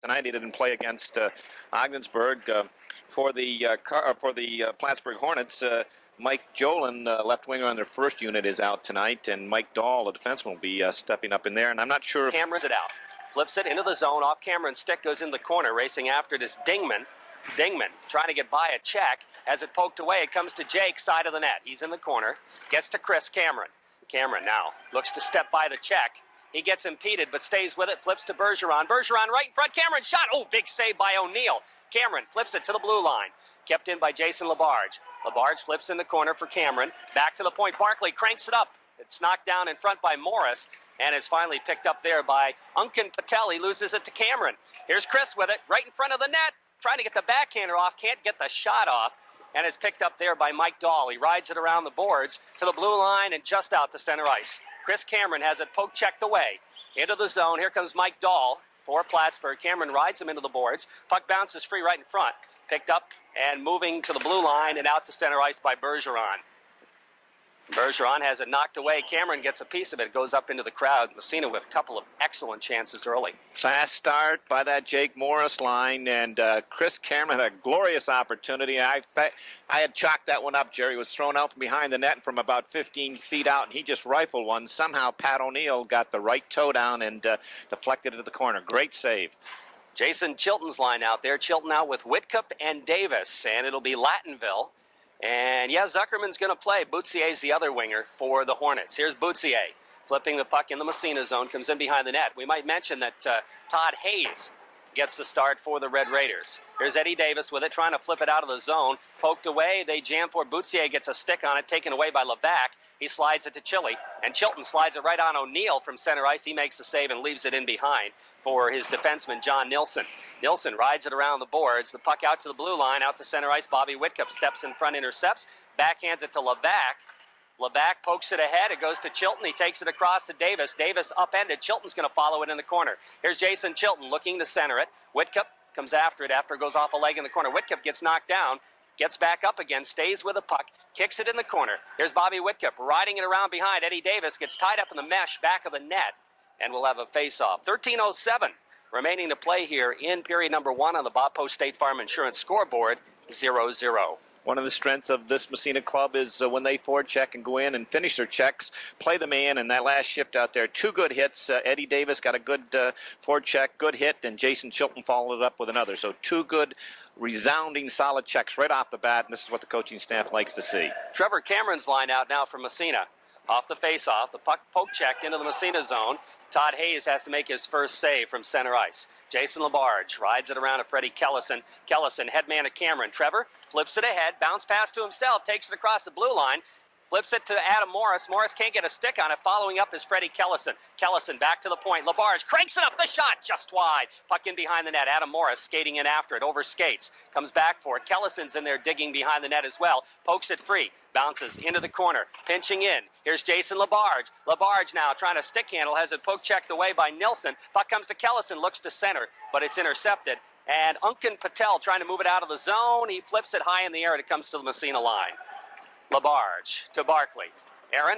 tonight. He didn't play against Ogdensburg. For the Plattsburgh Hornets, Mike Jolin, left winger on their first unit, is out tonight, and Mike Dahl, a defenseman, will be stepping up in there. And I'm not sure. Cameron's it out, flips it into the zone. Off Cameron's stick, goes in the corner. Racing after it is Dingman. Dingman trying to get by a check. As it poked away, it comes to Jake, side of the net. He's in the corner. Gets to Chris Cameron. Cameron now looks to step by the check. He gets impeded, but stays with it. Flips to Bergeron. Bergeron right in front. Cameron shot. Oh, big save by O'Neill. Cameron flips it to the blue line. Kept in by Jason Labarge. Labarge flips in the corner for Cameron. Back to the point. Barkley cranks it up. It's knocked down in front by Morris and is finally picked up there by Uncan Patel. He loses it to Cameron. Here's Chris with it right in front of the net. Trying to get the backhander off. Can't get the shot off. And is picked up there by Mike Dahl. He rides it around the boards to the blue line and just out to center ice. Chris Cameron has it poke checked away. Into the zone. Here comes Mike Dahl for Plattsburgh. Cameron rides him into the boards. Puck bounces free right in front. Picked up and moving to the blue line and out to center ice by Bergeron. Bergeron has it knocked away. Cameron gets a piece of it. It goes up into the crowd. Massena with a couple of excellent chances early. Fast start by that Jake Morris line, and Chris Cameron had a glorious opportunity. I had chalked that one up. Jerry was thrown out from behind the net from about 15 feet out, and he just rifled one. Somehow Pat O'Neill got the right toe down and deflected it to the corner. Great save. Jason Chilton's line out there. Chilton out with Whitcup and Davis, and it'll be Lattonville. And, yeah, Zuckerman's going to play. Boutsier's the other winger for the Hornets. Here's Boutsier flipping the puck in the Massena zone, comes in behind the net. We might mention that Todd Hayes gets the start for the Red Raiders. Here's Eddie Davis with it, trying to flip it out of the zone. Poked away. They jam for Boutsier, gets a stick on it, taken away by Levac. He slides it to Chili, and Chilton slides it right on O'Neill from center ice. He makes the save and leaves it in behind for his defenseman, John Nilsson. Nilsson rides it around the boards. The puck out to the blue line, out to center ice. Bobby Whitcup steps in front, intercepts, backhands it to Levac. Levac pokes it ahead. It goes to Chilton. He takes it across to Davis. Davis upended. Chilton's going to follow it in the corner. Here's Jason Chilton looking to center it. Whitcup comes after it after it goes off a leg in the corner. Whitcup gets knocked down. Gets back up again, stays with the puck, kicks it in the corner. Here's Bobby Whitcup riding it around behind. Eddie Davis gets tied up in the mesh back of the net, and we'll have a face-off. 13:07 remaining to play here in period number 1 on the Bob Post State Farm Insurance scoreboard, 0-0. One of the strengths of this Massena club is when they forecheck and go in and finish their checks, play the man, and that last shift out there, 2 good hits. Eddie Davis got a good forecheck, good hit, and Jason Chilton followed it up with another. So 2 good, resounding, solid checks right off the bat, and this is what the coaching staff likes to see. Trevor Cameron's line out now for Massena. Off the face-off, the puck poke checked into the Massena zone. Todd Hayes has to make his first save from center ice. Jason Labarge rides it around to Freddie Kellison. Kellison, headman to Cameron. Trevor flips it ahead, bounce pass to himself, takes it across the blue line. Flips it to Adam Morris. Morris can't get a stick on it. Following up is Freddie Kellison. Kellison back to the point. Labarge cranks it up. The shot just wide. Puck in behind the net. Adam Morris skating in after it. Over skates. Comes back for it. Kellison's in there digging behind the net as well. Pokes it free. Bounces into the corner. Pinching in. Here's Jason Labarge. Labarge now trying to stick handle. Has it poke checked away by Nilsson. Puck comes to Kellison. Looks to center, but it's intercepted. And Uncan Patel trying to move it out of the zone. He flips it high in the air and it comes to the Massena line. Labarge to Barkley. Aaron,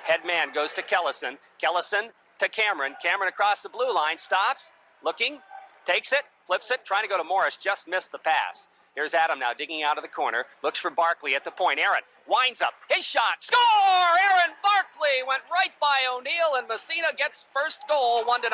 headman goes to Kellison. Kellison to Cameron. Cameron across the blue line, stops, looking, takes it, flips it, trying to go to Morris, just missed the pass. Here's Adam now digging out of the corner, looks for Barkley at the point. Aaron winds up, his shot, score! Aaron Barkley went right by O'Neill, and Massena gets first goal, 1-0.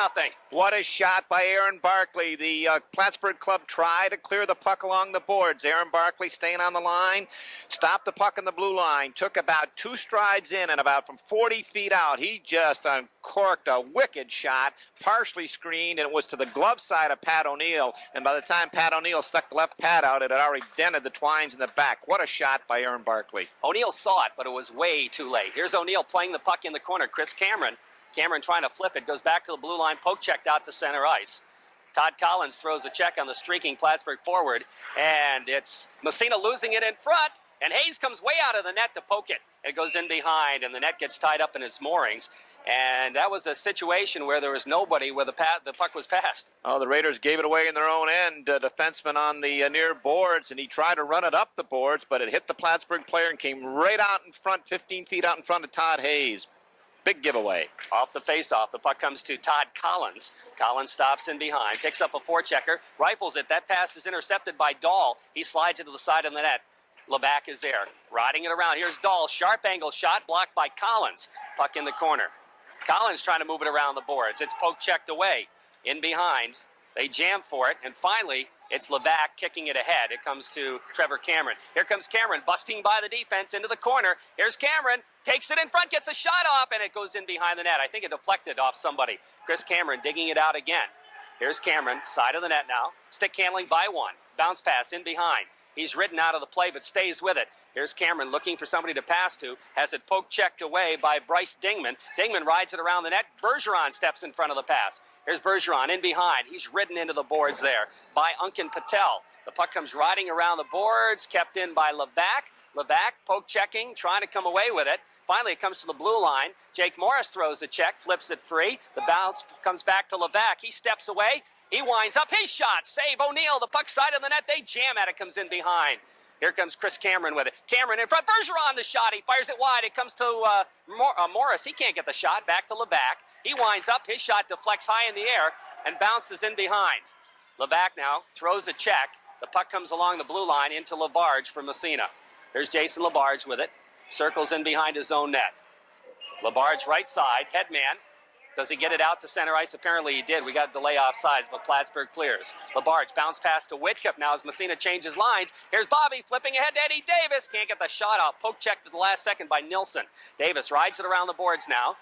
What a shot by Aaron Barkley. The Plattsburgh club tried to clear the puck along the boards. Aaron Barkley staying on the line, stopped the puck in the blue line, took about 2 strides in, and about from 40 feet out, he just uncorked a wicked shot, partially screened, and it was to the glove side of Pat O'Neill. And by the time Pat O'Neill stuck the left pad out, it had already dented the twines in the back. What a shot by Aaron Barkley. O'Neill saw it, but it was way too late. Here's O'Neill playing the puck in the corner. Chris Cameron. Cameron trying to flip it. Goes back to the blue line. Poke checked out to center ice. Todd Collins throws a check on the streaking Plattsburgh forward. And it's Massena losing it in front. And Hayes comes way out of the net to poke it. It goes in behind, and the net gets tied up in its moorings. And that was a situation where there was nobody where the puck was passed. Oh, the Raiders gave it away in their own end. Defenseman on the near boards, and he tried to run it up the boards, but it hit the Plattsburgh player and came right out in front, 15 feet out in front of Todd Hayes. Big giveaway. Off the face-off, the puck comes to Todd Collins. Collins stops in behind, picks up a forechecker, rifles it. That pass is intercepted by Dahl. He slides it to the side of the net. LeBac is there, riding it around. Here's Dahl, sharp angle shot, blocked by Collins. Puck in the corner. Collins trying to move it around the boards. It's poke-checked away. In behind, they jam for it, and finally, it's LeBac kicking it ahead. It comes to Trevor Cameron. Here comes Cameron, busting by the defense into the corner. Here's Cameron, takes it in front, gets a shot off, and it goes in behind the net. I think it deflected off somebody. Chris Cameron digging it out again. Here's Cameron, side of the net now. Stick handling by one. Bounce pass in behind. He's ridden out of the play, but stays with it. Here's Cameron looking for somebody to pass to. Has it poke-checked away by Bryce Dingman. Dingman rides it around the net. Bergeron steps in front of the pass. Here's Bergeron in behind. He's ridden into the boards there by Unken Patel. The puck comes riding around the boards, kept in by LeBac. LeBac poke-checking, trying to come away with it. Finally, it comes to the blue line. Jake Morris throws a check, flips it free. The bounce comes back to LeBac. He steps away. He winds up his shot. Save O'Neill. The puck side of the net. They jam at it. Comes in behind. Here comes Chris Cameron with it. Cameron in front. Bergeron the shot. He fires it wide. It comes to Morris. He can't get the shot. Back to LeBac. He winds up. His shot deflects high in the air and bounces in behind. LeBac now throws a check. The puck comes along the blue line into Labarge for Massena. There's Jason Labarge with it. Circles in behind his own net. Labarge right side. Headman. Does he get it out to center ice? Apparently he did. We got a delay offsides, but Plattsburgh clears. Labarge bounce pass to Whitcup now as Massena changes lines. Here's Bobby flipping ahead to Eddie Davis. Can't get the shot off. Poke checked at the last second by Nilsson. Davis rides it around the boards now.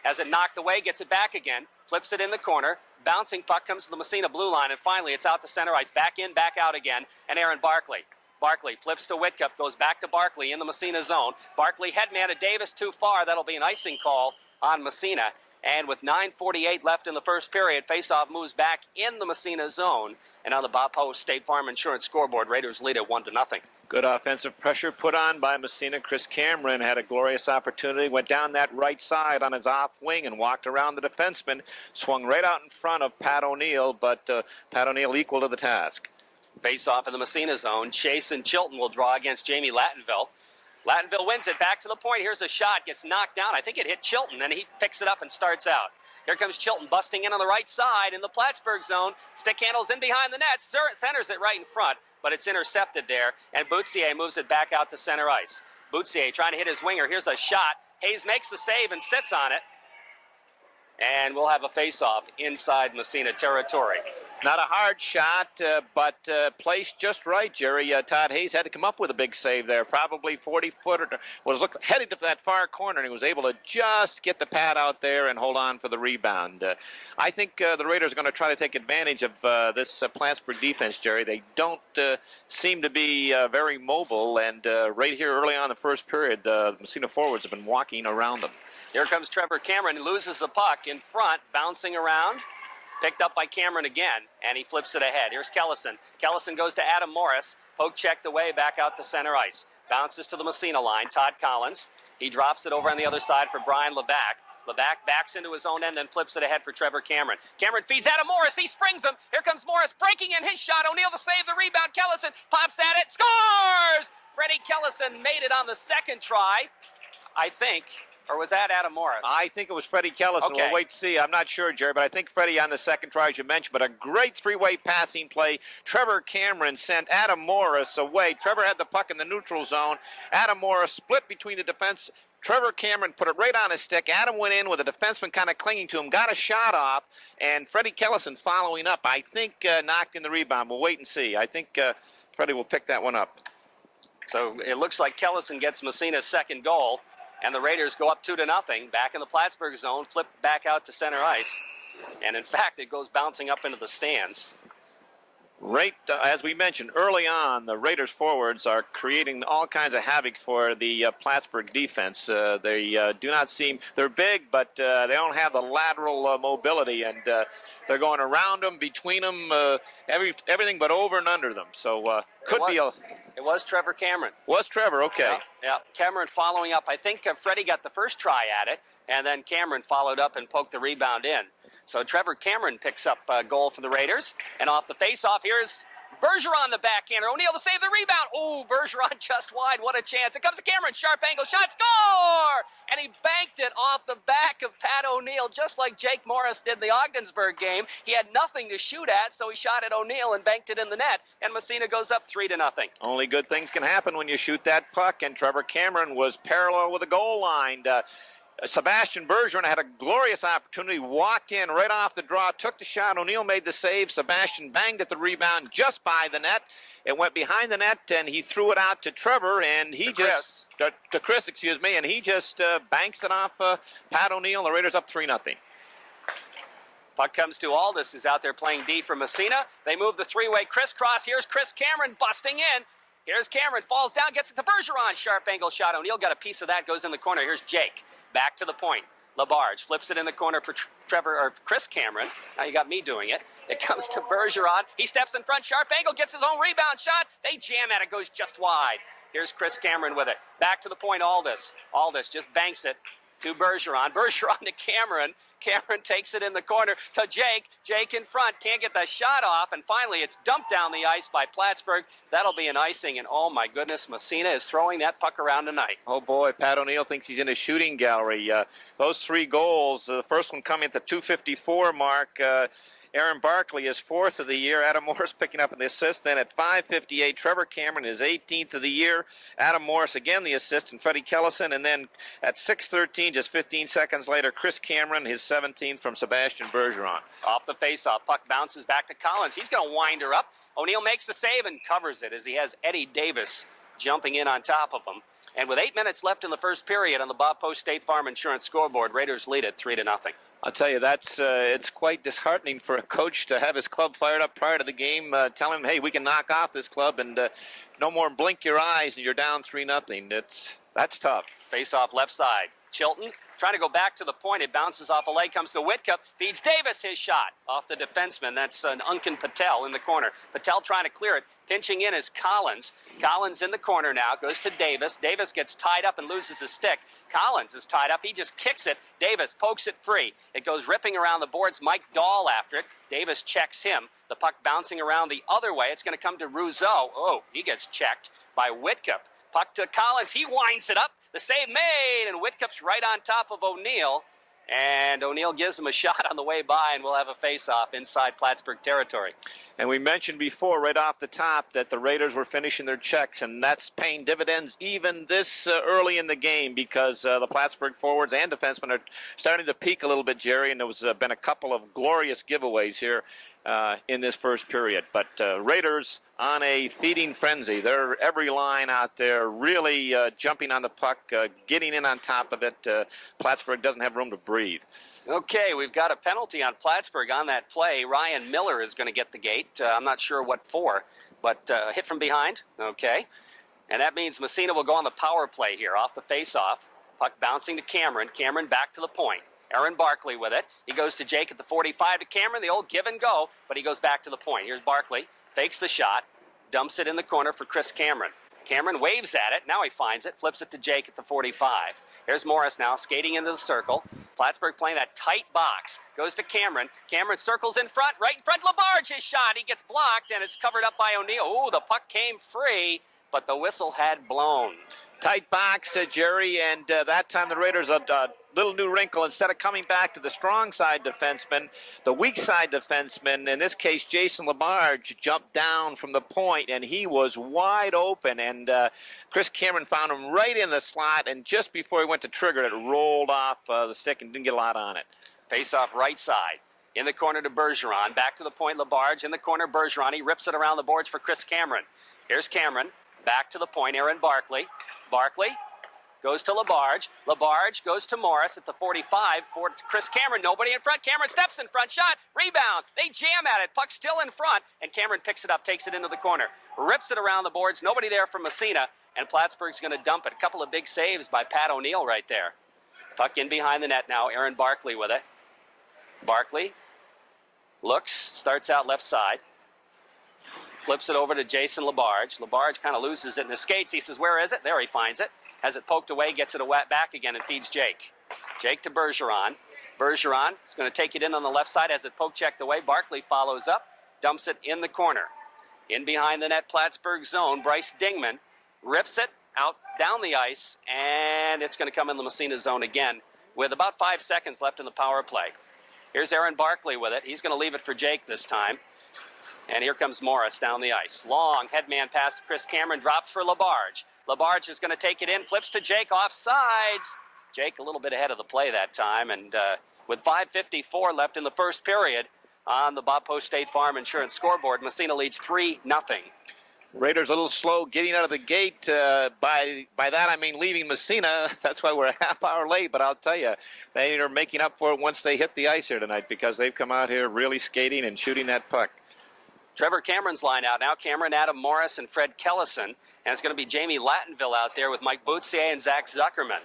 Has it knocked away, gets it back again. Flips it in the corner. Bouncing puck comes to the Massena blue line, and finally it's out to center ice. Back in, back out again, and Aaron Barkley. Barkley flips to Whitcup, goes back to Barkley in the Massena zone. Barkley headman to Davis too far. That'll be an icing call on Massena. And with 9:48 left in the first period, faceoff moves back in the Massena zone. And on the Bob Post State Farm Insurance scoreboard, Raiders lead it 1-0. Good offensive pressure put on by Massena. Chris Cameron had a glorious opportunity, went down that right side on his off wing and walked around the defenseman, swung right out in front of Pat O'Neill, but Pat O'Neill equal to the task. Face-off in the Massena zone. Chase and Chilton will draw against Jamie Lattenville. Lattenville wins it back to the point. Here's a shot. Gets knocked down. I think it hit Chilton, and he picks it up and starts out. Here comes Chilton busting in on the right side in the Plattsburgh zone. Stick handles in behind the net. Centers it right in front, but it's intercepted there, and Boutsier moves it back out to center ice. Boutsier trying to hit his winger. Here's a shot. Hayes makes the save and sits on it. And we'll have a face-off inside Massena territory. Not a hard shot, but placed just right, Jerry. Todd Hayes had to come up with a big save there, probably 40-footer. Was headed to that far corner, and he was able to just get the pad out there and hold on for the rebound. I think the Raiders are going to try to take advantage of this Plattsburgh defense, Jerry. They don't seem to be very mobile, and right here early on in the first period, the Massena forwards have been walking around them. Here comes Trevor Cameron. He loses the puck in front, bouncing around. Picked up by Cameron again, and he flips it ahead. Here's Kellison. Kellison goes to Adam Morris. Poke checked away, back out to center ice. Bounces to the Massena line. Todd Collins. He drops it over on the other side for Brian LeBac. LeBac backs into his own end and flips it ahead for Trevor Cameron. Cameron feeds Adam Morris. He springs him. Here comes Morris breaking in his shot. O'Neill to save the rebound. Kellison pops at it. Scores! Freddie Kellison made it on the second try, I think. Or was that Adam Morris? I think it was Freddie Kellison. Okay. We'll wait to see. I'm not sure, Jerry, but I think Freddie on the second try, as you mentioned. But a great three-way passing play. Trevor Cameron sent Adam Morris away. Trevor had the puck in the neutral zone. Adam Morris split between the defense. Trevor Cameron put it right on his stick. Adam went in with a defenseman kind of clinging to him, got a shot off, and Freddie Kellison following up, I think, knocked in the rebound. We'll wait and see. I think Freddie will pick that one up. So it looks like Kellison gets Massena's second goal. And the Raiders go up 2-0, back in the Plattsburgh zone, flip back out to center ice. And in fact, it goes bouncing up into the stands. Right, as we mentioned early on, the Raiders forwards are creating all kinds of havoc for the Plattsburgh defense. They do not seem, they're big, but they don't have the lateral mobility, and they're going around them, between them, everything but over and under them. So It was Trevor Cameron. Was Trevor, okay. Yeah. Cameron following up. I think Freddie got the first try at it, and then Cameron followed up and poked the rebound in. So Trevor Cameron picks up a goal for the Raiders. And off the faceoff, here's Bergeron the backhander. O'Neill to save the rebound. Oh, Bergeron just wide. What a chance. It comes to Cameron. Sharp angle shot. Score! And he banked banked it off the back of Pat O'Neill, just like Jake Morris did the Ogdensburg game. He had nothing to shoot at, so he shot at O'Neill and banked it in the net, and Massena goes up 3-0. Only good things can happen when you shoot that puck, and Trevor Cameron was parallel with the goal line. Sebastian Bergeron had a glorious opportunity, walked in right off the draw, took the shot. O'Neill made the save. Sebastian banged at the rebound just by the net. It went behind the net, and he threw it out to Trevor, and he to Chris, and he just banks it off Pat O'Neill. The Raiders up 3-0. Puck comes to Aldis, who's out there playing D for Massena. They move the three-way crisscross. Here's Chris Cameron busting in. Here's Cameron, falls down, gets it to Bergeron. Sharp angle shot. O'Neill got a piece of that, goes in the corner. Here's Jake. Back to the point. Labarge flips it in the corner for Chris Cameron. Now you got me doing it. It comes to Bergeron. He steps in front, sharp angle, gets his own rebound shot. They jam at it, goes just wide. Here's Chris Cameron with it. Back to the point, Aldis. Aldis just banks it to Bergeron. Bergeron to Cameron. Cameron takes it in the corner to Jake. Jake in front, can't get the shot off, and finally it's dumped down the ice by Plattsburgh. That'll be an icing, and oh my goodness, Massena is throwing that puck around tonight. Oh boy, Pat O'Neill thinks he's in a shooting gallery. Those 3 goals, the first one coming at the 2:54 mark. Aaron Barkley is 4th of the year. Adam Morris picking up the assist. Then at 5:58, Trevor Cameron is 18th of the year. Adam Morris again the assist, and Freddie Kellison. And then at 6:13, just 15 seconds later, Chris Cameron, his 17th from Sebastian Bergeron. Off the faceoff, puck bounces back to Collins. He's going to wind her up. O'Neill makes the save and covers it as he has Eddie Davis jumping in on top of him. And with 8 minutes left in the first period on the Bob Post State Farm Insurance scoreboard, Raiders lead it 3-0. I'll tell you, it's quite disheartening for a coach to have his club fired up prior to the game, telling him, hey, we can knock off this club, and no more blink your eyes and you're down 3-0. That's tough. Face off left side. Chilton trying to go back to the point. It bounces off a leg, comes to Whitcup, feeds Davis his shot off the defenseman. That's an Uncan Patel in the corner. Patel trying to clear it. Pinching in is Collins. Collins in the corner now, goes to Davis. Davis gets tied up and loses his stick. Collins is tied up. He just kicks it. Davis pokes it free. It goes ripping around the boards. Mike Dahl after it. Davis checks him. The puck bouncing around the other way. It's going to come to Rousseau. Oh, he gets checked by Whitcup. Puck to Collins. He winds it up. The save made, and Whitcup's right on top of O'Neill. And O'Neill gives him a shot on the way by, and we'll have a face-off inside Plattsburgh territory. And we mentioned before, right off the top, that the Raiders were finishing their checks, and that's paying dividends even this early in the game, because the Plattsburgh forwards and defensemen are starting to peak a little bit, Jerry, and there's been a couple of glorious giveaways here in this first period. But Raiders on a feeding frenzy. They're every line out there really jumping on the puck, getting in on top of it. Plattsburgh doesn't have room to breathe. Okay, we've got a penalty on Plattsburgh on that play. Ryan Miller is going to get the gate. I'm not sure what for, but hit from behind. Okay. And that means Massena will go on the power play here off the face-off. Puck bouncing to Cameron. Cameron back to the point. Aaron Barkley with it. He goes to Jake at the 45 to Cameron, the old give and go, but he goes back to the point. Here's Barkley, fakes the shot, dumps it in the corner for Chris Cameron. Cameron waves at it. Now he finds it, flips it to Jake at the 45. Here's Morris now skating into the circle. Plattsburgh playing that tight box. Goes to Cameron. Cameron circles in front, right in front. Labarge, his shot. He gets blocked, and it's covered up by O'Neill. Ooh, the puck came free, but the whistle had blown. Tight box, Jerry, and that time the Raiders a little new wrinkle. Instead of coming back to the strong side defenseman, the weak side defenseman, in this case Jason Labarge, jumped down from the point, and he was wide open, and Chris Cameron found him right in the slot, and just before he went to trigger it, rolled off the stick and didn't get a lot on it. Face off right side. In the corner to Bergeron. Back to the point, Labarge. In the corner, Bergeron. He rips it around the boards for Chris Cameron. Here's Cameron. Back to the point, Aaron Barkley. Barkley goes to Labarge. Labarge goes to Morris at the 45 for Chris Cameron. Nobody in front. Cameron steps in front. Shot. Rebound. They jam at it. Puck still in front. And Cameron picks it up, takes it into the corner. Rips it around the boards. Nobody there for Massena. And Plattsburgh's going to dump it. A couple of big saves by Pat O'Neill right there. Puck in behind the net now. Aaron Barkley with it. Barkley looks. Starts out left side. Flips it over to Jason Labarge. Labarge kind of loses it in the skates. He says, where is it? There he finds it. Has it poked away, gets it back again, and feeds Jake. Jake to Bergeron. Bergeron is going to take it in on the left side. Has it poke checked away. Barkley follows up, dumps it in the corner. In behind the net, Plattsburgh zone. Bryce Dingman rips it out down the ice, and it's going to come in the Massena zone again. with about 5 seconds left in the power play. Here's Aaron Barkley with it. He's going to leave it for Jake this time. And here comes Morris down the ice. Long headman pass to Chris Cameron, drops for LaBarge. LaBarge is going to take it in, flips to Jake, offsides. Jake a little bit ahead of the play that time, and with 5:54 left in the first period on the Bob Post State Farm Insurance scoreboard, Massena leads 3-0. Raiders a little slow getting out of the gate. By that I mean leaving Massena. That's why we're a half hour late, but I'll tell you, they are making up for it once they hit the ice here tonight because they've come out here really skating and shooting that puck. Trevor Cameron's line out now. Cameron, Adam Morris, and Fred Kellison. And it's going to be Jamie Lattenville out there with Mike Boutier and Zach Zuckerman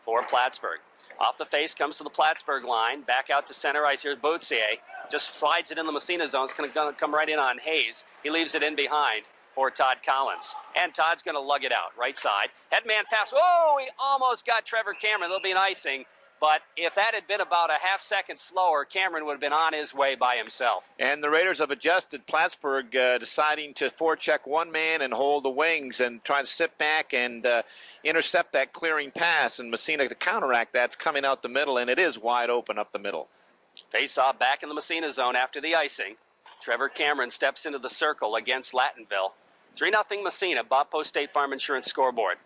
for Plattsburgh. Off the face comes to the Plattsburgh line. Back out to center ice. Here's Boutier. Just slides it in the Massena zone. It's going to come right in on Hayes. He leaves it in behind for Todd Collins. And Todd's going to lug it out. Right side. Headman pass. Oh, he almost got Trevor Cameron. There'll be an icing. But if that had been about a half second slower, Cameron would have been on his way by himself. And the Raiders have adjusted. Plattsburgh deciding to forecheck one man and hold the wings and try to sit back and intercept that clearing pass. And Massena to counteract that's coming out the middle, and it is wide open up the middle. Face-off back in the Massena zone after the icing. Trevor Cameron steps into the circle against Lattenville. 3-0 Massena, Bob Post State Farm Insurance scoreboard.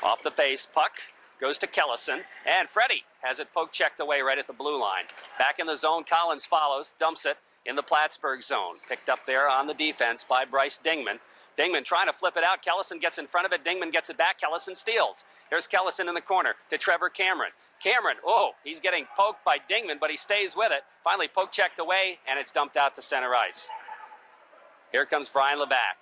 Off the face, puck goes to Kellison, and Freddie has it poke checked away right at the blue line. Back in the zone, Collins follows, dumps it in the Plattsburgh zone. Picked up there on the defense by Bryce Dingman. Dingman trying to flip it out. Kellison gets in front of it. Dingman gets it back. Kellison steals. Here's Kellison in the corner to Trevor Cameron. Cameron, he's getting poked by Dingman, but he stays with it. Finally poke checked away, and it's dumped out to center ice. Here comes Brian Levac.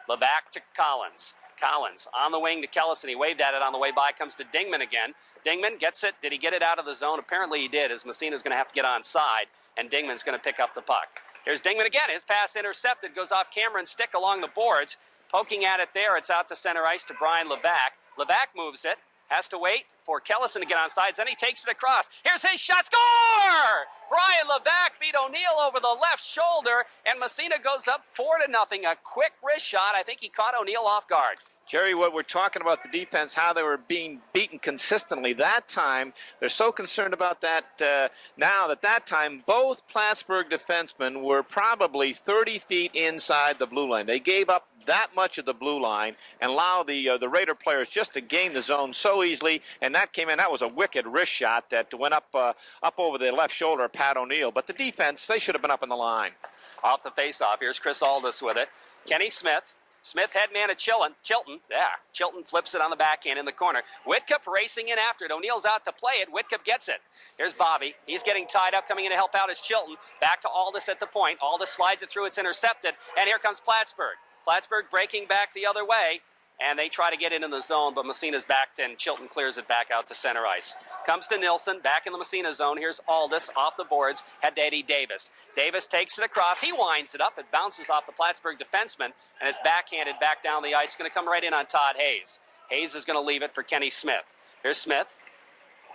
Levac to Collins. Collins on the wing to Kellison. He waved at it on the way by. Comes to Dingman again. Dingman gets it. Did he get it out of the zone? Apparently he did, as Massena's going to have to get on side, and Dingman's going to pick up the puck. Here's Dingman again. His pass intercepted. Goes off Cameron's stick along the boards. Poking at it there. It's out to center ice to Brian Levac. Levac moves it. Has to wait for Kellison to get on sides. Then he takes it across. Here's his shot. Score! Brian Levac beat O'Neill over the left shoulder, and Massena goes up 4-0. A quick wrist shot. I think he caught O'Neill off guard. Jerry, what we're talking about the defense, how they were being beaten consistently. That time, they're so concerned about that now that time, both Plattsburgh defensemen were probably 30 feet inside the blue line. They gave up that much of the blue line and allowed the Raider players just to gain the zone so easily, and that came in. That was a wicked wrist shot that went up over the left shoulder of Pat O'Neill. But the defense, they should have been up in the line. Off the faceoff, here's Chris Aldis with it. Kenny Smith. Smith headman at Chilton. Chilton flips it on the backhand in the corner. Whitcup racing in after it. O'Neill's out to play it. Whitcup gets it. Here's Bobby. He's getting tied up. Coming in to help out is Chilton. Back to Aldis at the point. Aldis slides it through. It's intercepted. And here comes Plattsburgh. Plattsburgh breaking back the other way. And they try to get into the zone, but Massena's backed and Chilton clears it back out to center ice. Comes to Nilsson, back in the Massena zone. Here's Aldis off the boards, head to Eddie Davis. Davis takes it across. He winds it up. It bounces off the Plattsburgh defenseman, and it's backhanded back down the ice. Going to come right in on Todd Hayes. Hayes is going to leave it for Kenny Smith. Here's Smith.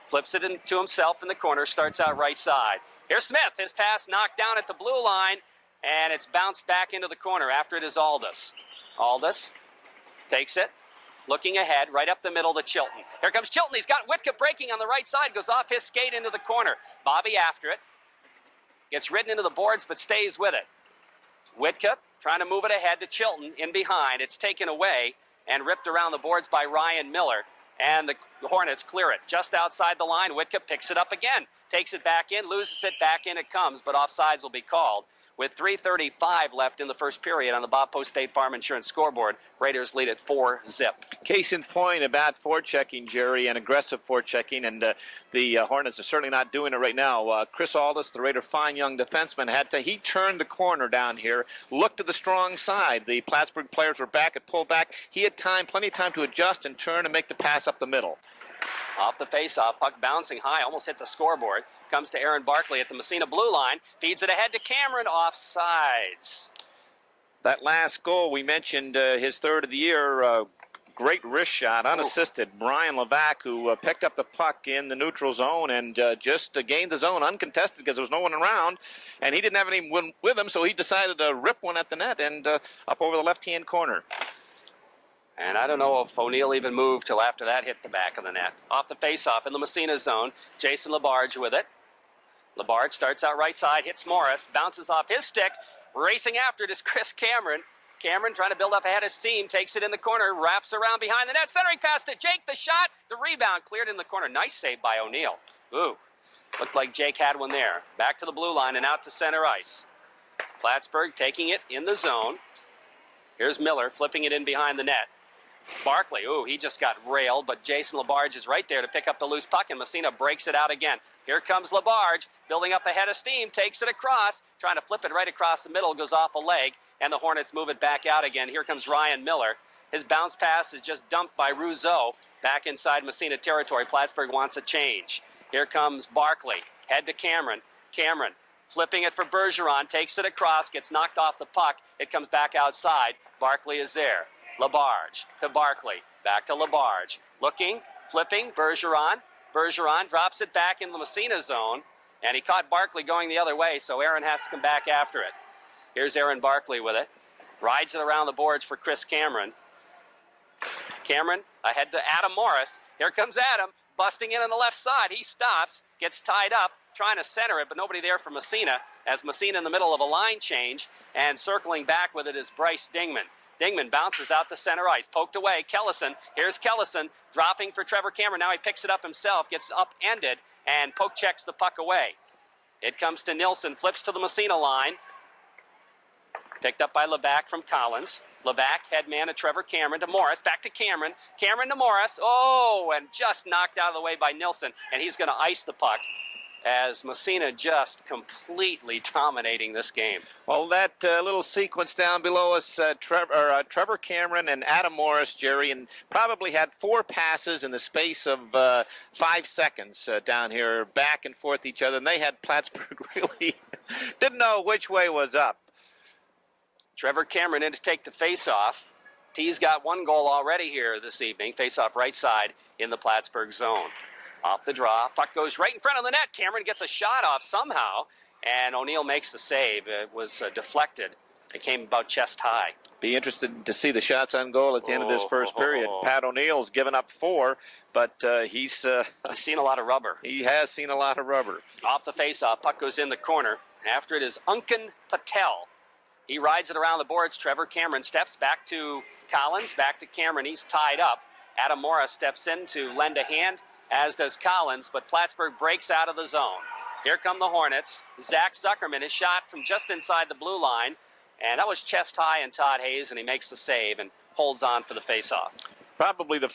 Flips it into himself in the corner, starts out right side. Here's Smith. His pass knocked down at the blue line, and it's bounced back into the corner. After it is Aldis. Aldis takes it, looking ahead, right up the middle to Chilton. Here comes Chilton. He's got Whitcup breaking on the right side, goes off his skate into the corner. Bobby after it. Gets ridden into the boards, but stays with it. Whitcup trying to move it ahead to Chilton in behind. It's taken away and ripped around the boards by Ryan Miller. And the Hornets clear it just outside the line. Whitcup picks it up again. Takes it back in, loses it, back in it comes, but offsides will be called. With 3:35 left in the first period on the Bob Post State Farm Insurance scoreboard, Raiders lead at 4-0. Case in point about forechecking, Jerry, and aggressive forechecking, and the Hornets are certainly not doing it right now. Chris Aldis, the Raider fine young defenseman, he turned the corner down here, looked to the strong side. The Plattsburgh players were back at pullback. He had plenty of time to adjust and turn and make the pass up the middle. Off the faceoff, puck bouncing high, almost hit the scoreboard. Comes to Aaron Barkley at the Massena blue line. Feeds it ahead to Cameron, offsides. That last goal, we mentioned his third of the year, great wrist shot, unassisted. Brian Levac, who picked up the puck in the neutral zone and just gained the zone uncontested because there was no one around. And he didn't have anyone with him, so he decided to rip one at the net and up over the left-hand corner. And I don't know if O'Neill even moved till after that hit the back of the net. Off the face-off in the Massena zone. Jason LaBarge with it. LaBarge starts out right side, hits Morris, bounces off his stick. Racing after it is Chris Cameron. Cameron trying to build up ahead of steam, takes it in the corner, wraps around behind the net, centering past it. Jake, the shot, the rebound, cleared in the corner. Nice save by O'Neill. Ooh, looked like Jake had one there. Back to the blue line and out to center ice. Plattsburgh taking it in the zone. Here's Miller flipping it in behind the net. Barkley, ooh, he just got railed, but Jason LaBarge is right there to pick up the loose puck, and Massena breaks it out again. Here comes LaBarge, building up ahead of steam, takes it across, trying to flip it right across the middle, goes off a leg, and the Hornets move it back out again. Here comes Ryan Miller. His bounce pass is just dumped by Rousseau back inside Massena territory. Plattsburgh wants a change. Here comes Barkley, head to Cameron. Cameron flipping it for Bergeron, takes it across, gets knocked off the puck. It comes back outside. Barkley is there. LaBarge to Barkley, back to LaBarge. Looking, flipping, Bergeron. Bergeron drops it back in the Massena zone, and he caught Barkley going the other way, so Aaron has to come back after it. Here's Aaron Barkley with it. Rides it around the boards for Chris Cameron. Cameron ahead to Adam Morris. Here comes Adam, busting in on the left side. He stops, gets tied up, trying to center it, but nobody there for Massena, as Massena in the middle of a line change, and circling back with it is Bryce Dingman. Dingman bounces out to center ice, poked away. Kellison, here's Kellison, dropping for Trevor Cameron. Now he picks it up himself, gets upended, and poke checks the puck away. It comes to Nilsson, flips to the Massena line. Picked up by Levac from Collins. Levac, head man to Trevor Cameron to Morris, back to Cameron. Cameron to Morris, oh, and just knocked out of the way by Nilsson, and he's going to ice the puck, as Massena just completely dominating this game. Well, that little sequence down below us, Trevor Cameron and Adam Morris, Jerry, and probably had 4 passes in the space of 5 seconds down here, back and forth each other, and they had Plattsburgh really didn't know which way was up. Trevor Cameron in to take the face-off. T's got 1 goal already here this evening, face-off right side in the Plattsburgh zone. Off the draw, puck goes right in front of the net. Cameron gets a shot off somehow, and O'Neill makes the save. It was deflected. It came about chest high. Be interested to see the shots on goal at the end of this first period. Pat O'Neill's given up 4, but he's seen a lot of rubber. He has seen a lot of rubber. Off the face-off, puck goes in the corner. After it is Uncan Patel. He rides it around the boards. Trevor Cameron steps back to Collins, back to Cameron. He's tied up. Adam Morris steps in to lend a hand, as does Collins, but Plattsburgh breaks out of the zone. Here come the Hornets. Zach Zuckerman is shot from just inside the blue line, and that was chest high in Todd Hayes, and he makes the save and holds on for the faceoff. Probably the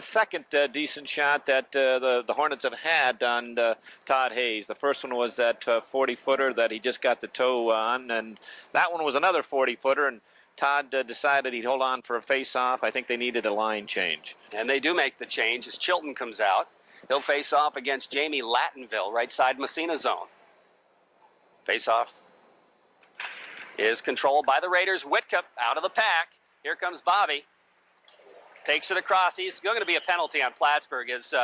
second decent shot that the Hornets have had on Todd Hayes. The first one was that 40-footer that he just got the toe on, and that one was another 40-footer, and Todd decided he'd hold on for a face-off. I think they needed a line change. And they do make the change as Chilton comes out. He'll face off against Jamie Lattenville, right side Massena zone. Face-off is controlled by the Raiders. Whitcup out of the pack. Here comes Bobby. Takes it across. He's going to be a penalty on Plattsburgh as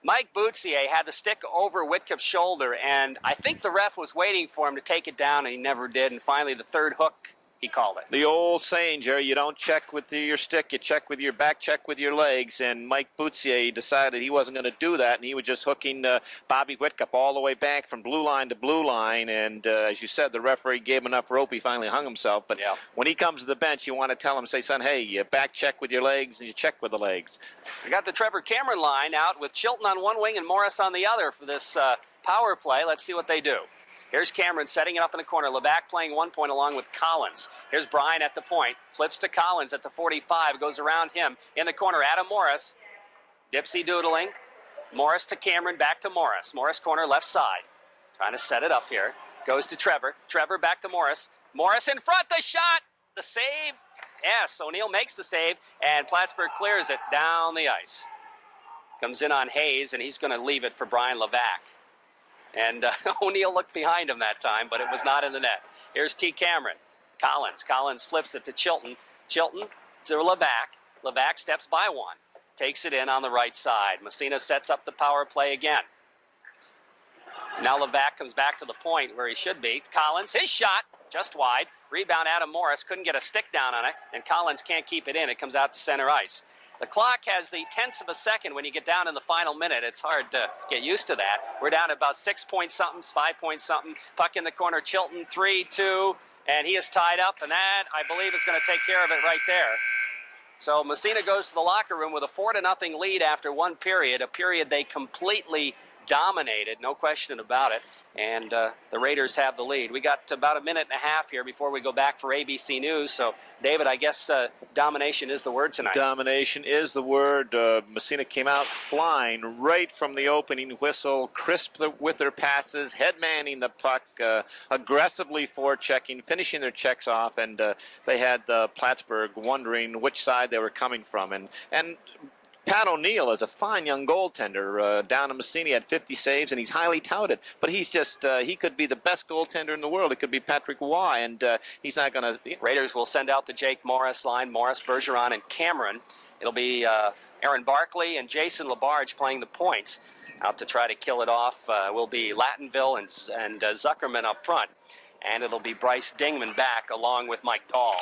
Mike Boutsier had the stick over Whitcup's shoulder, and I think the ref was waiting for him to take it down, and he never did. And finally, the third hook, he called it. The old saying, Jerry, you don't check with your stick, you check with your back, check with your legs. And Mike Boutsier decided he wasn't going to do that, and he was just hooking Bobby Whitcup all the way back from blue line to blue line. And as you said, the referee gave him enough rope. He finally hung himself. But when he comes to the bench, you want to tell him, say, son, hey, you back check with your legs, and you check with the legs. We got the Trevor Cameron line out with Chilton on one wing and Morris on the other for this power play. Let's see what they do. Here's Cameron setting it up in the corner. Levac playing 1 point along with Collins. Here's Bryan at the point. Flips to Collins at the 45. Goes around him in the corner. Adam Morris. Dipsy doodling. Morris to Cameron. Back to Morris. Morris corner left side. Trying to set it up here. Goes to Trevor. Trevor back to Morris. Morris in front. The shot. The save. Yes, O'Neill makes the save. And Plattsburgh clears it down the ice. Comes in on Hayes, and he's going to leave it for Brian Levac. And O'Neill looked behind him that time, but it was not in the net. Here's T. Cameron. Collins. Collins flips it to Chilton. Chilton to Levac. Levac steps by one. Takes it in on the right side. Massena sets up the power play again. Now Levac comes back to the point where he should be. Collins, his shot. just wide. Rebound, Adam Morris couldn't get a stick down on it, and Collins can't keep it in. It comes out to center ice. The clock has the tenths of a second when you get down in the final minute. It's hard to get used to that. We're down at about 6 point something, 5 point something. Puck in the corner, Chilton, 3-2, and he is tied up, and that, I believe, is going to take care of it right there. So Massena goes to the locker room with a 4-0 lead after one period, a period they completely dominated, no question about it, and the Raiders have the lead. We got about a minute and a half here before we go back for ABC News. So, David, I guess domination is the word tonight. Domination is the word. Massena came out flying right from the opening whistle, crisp with their passes, head-manning the puck, aggressively forechecking, finishing their checks off, and they had Plattsburgh wondering which side they were coming from. And Pat O'Neill is a fine young goaltender down in Massena. He had 50 saves, and he's highly touted. But he's just, he could be the best goaltender in the world. It could be Patrick Waugh, and he's not going to. Raiders will send out the Jake Morris line. Morris, Bergeron, and Cameron. It'll be Aaron Barkley and Jason LaBarge playing the points. Out to try to kill it off will be Lattonville and Zuckerman up front. And it'll be Bryce Dingman back along with Mike Dahl.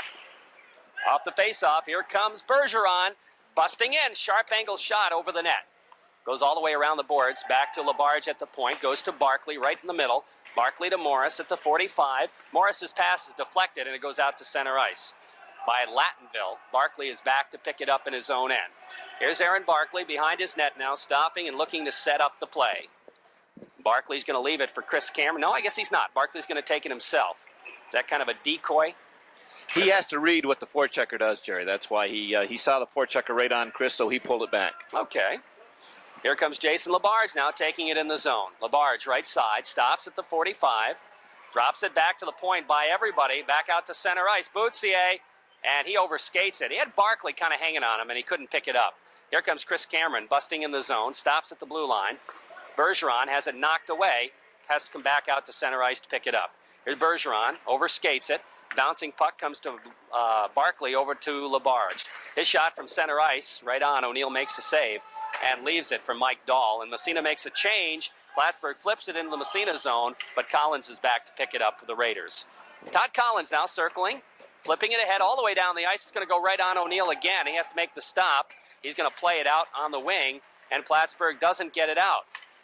Off the face-off, here comes Bergeron. Busting in, sharp angle shot over the net. Goes all the way around the boards, back to LaBarge at the point, goes to Barkley right in the middle. Barkley to Morris at the 45. Morris's pass is deflected, and it goes out to center ice by Lattonville. Barkley is back to pick it up in his own end. Here's Aaron Barkley behind his net now, stopping and looking to set up the play. Barkley's going to leave it for Chris Cameron. No, I guess he's not. Barkley's going to take it himself. Is that kind of a decoy? He has to read what the forechecker does, Jerry. That's why he saw the forechecker right on Chris, so he pulled it back. Okay. Here comes Jason LaBarge now taking it in the zone. LaBarge right side, stops at the 45, drops it back to the point by everybody, back out to center ice. Boutsier, and he overskates it. He had Barkley kind of hanging on him, and he couldn't pick it up. Here comes Chris Cameron busting in the zone, stops at the blue line. Bergeron has it knocked away, has to come back out to center ice to pick it up. Here's Bergeron, overskates it. Bouncing puck comes to Barkley over to LaBarge. His shot from center ice, right on. O'Neill makes the save and leaves it for Mike Dahl. And Massena makes a change. Plattsburgh flips it into the Massena zone, but Collins is back to pick it up for the Raiders. Todd Collins now circling, flipping it ahead all the way down the ice. It's going to go right on O'Neill again. He has to make the stop. He's going to play it out on the wing, and Plattsburgh doesn't get it out.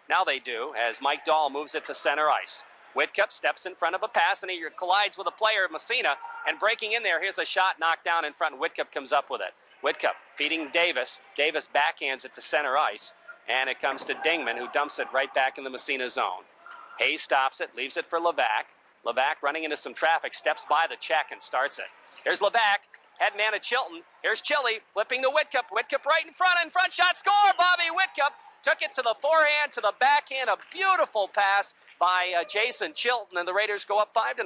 Now they do, as Mike Dahl moves it to center ice. Whitcup steps in front of a pass, and he collides with a player of Massena, and breaking in there, here's a shot knocked down in front, and Whitcup comes up with it. Whitcup feeding Davis. Davis backhands it to center ice, and it comes to Dingman, who dumps it right back in the Massena zone. Hayes stops it, leaves it for Levac. Levac running into some traffic, steps by the check and starts it. Here's Levac, head man of Chilton. Here's Chili, flipping to Whitcup. Whitcup right in front shot, score! Bobby Whitcup took it to the forehand, to the backhand, a beautiful pass by Jason Chilton, and the Raiders go up 5-0.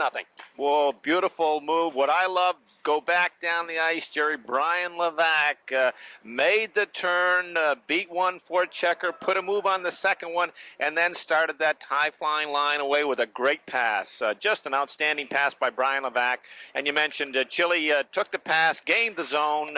Whoa, beautiful move. What I love, go back down the ice, Jerry. Brian Levac made the turn, beat one forechecker, put a move on the second one, and then started that high-flying line away with a great pass. Just an outstanding pass by Brian Levac. And you mentioned Chile took the pass, gained the zone,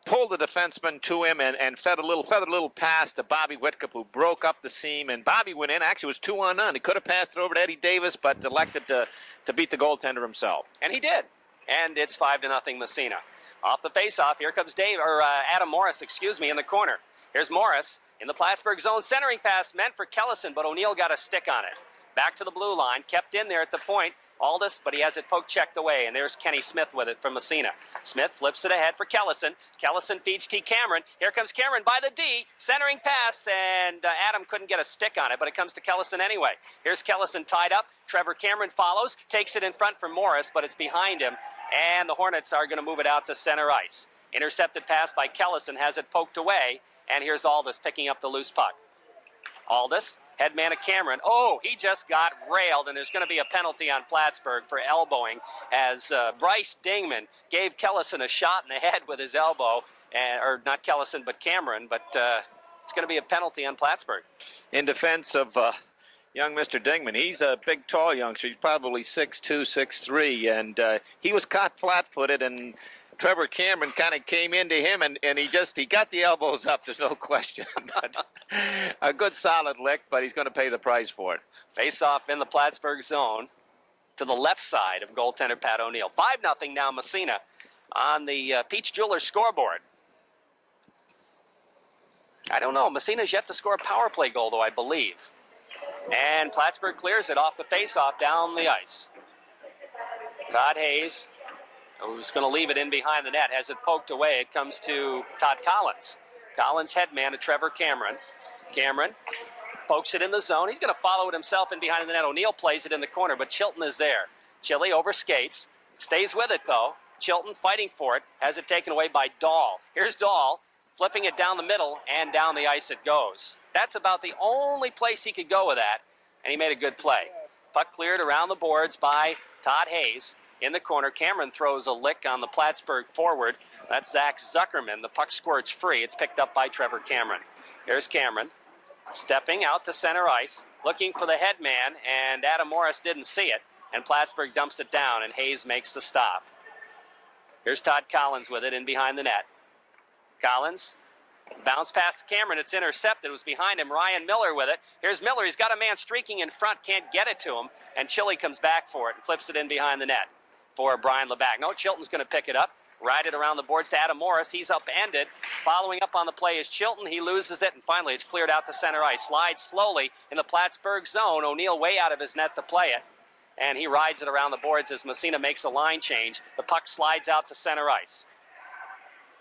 pulled the defenseman to him and feathered a little pass to Bobby Whitcup, who broke up the seam, and Bobby went in. Actually, it was 2-on-none. He could have passed it over to Eddie Davis, but elected to beat the goaltender himself. And he did. And it's 5-0 Massena. Off the face-off, here comes Adam Morris, in the corner. Here's Morris in the Plattsburgh zone. Centering pass meant for Kellison, but O'Neill got a stick on it. Back to the blue line, kept in there at the point. Aldis, but he has it poke checked away, and there's Kenny Smith with it from Massena. Smith flips it ahead for Kellison. Kellison feeds T. Cameron. Here comes Cameron by the D, centering pass, and Adam couldn't get a stick on it, but it comes to Kellison anyway. Here's Kellison tied up. Trevor Cameron follows, takes it in front for Morris, but it's behind him, and the Hornets are going to move it out to center ice. Intercepted pass by Kellison, has it poked away, and here's Aldis picking up the loose puck. Aldis, head man of Cameron. Oh, he just got railed, and there's going to be a penalty on Plattsburgh for elbowing as Bryce Dingman gave Kellison a shot in the head with his elbow. Or not Kellison, but Cameron, but it's going to be a penalty on Plattsburgh. In defense of young Mr. Dingman, he's a big, tall youngster. He's probably 6'2", 6'3", and he was caught flat-footed, and Trevor Cameron kind of came into him, and he got the elbows up, there's no question. But a good solid lick, but he's going to pay the price for it. Face-off in the Plattsburgh zone. to the left side of goaltender Pat O'Neill. 5-0 now Massena on the Peach Jewelers scoreboard. I don't know. Massena's yet to score a power play goal, though, I believe. And Plattsburgh clears it off the face-off down the ice. Todd Hayes, who's going to leave it in behind the net, has it poked away. It comes to Todd Collins. Collins head man to Trevor Cameron. Cameron pokes it in the zone. He's going to follow it himself in behind the net. O'Neill plays it in the corner, but Chilton is there. Chile over skates. Stays with it, though. Chilton fighting for it. Has it taken away by Dahl. Here's Dahl. Flipping it down the middle, and down the ice it goes. That's about the only place he could go with that, and he made a good play. Puck cleared around the boards by Todd Hayes in the corner. Cameron throws a lick on the Plattsburgh forward. That's Zach Zuckerman. The puck squirts free. It's picked up by Trevor Cameron. Here's Cameron stepping out to center ice, looking for the head man, and Adam Morris didn't see it, and Plattsburgh dumps it down, and Hayes makes the stop. Here's Todd Collins with it in behind the net. Collins, bounce past Cameron. It's intercepted. It was behind him. Ryan Miller with it. Here's Miller. He's got a man streaking in front. Can't get it to him. And Chile comes back for it and flips it in behind the net for Brian Lebac. No, Chilton's going to pick it up. Ride it around the boards to Adam Morris. He's upended. Following up on the play is Chilton. He loses it. And finally, it's cleared out to center ice. Slides slowly in the Plattsburgh zone. O'Neill way out of his net to play it. And he rides it around the boards as Massena makes a line change. The puck slides out to center ice.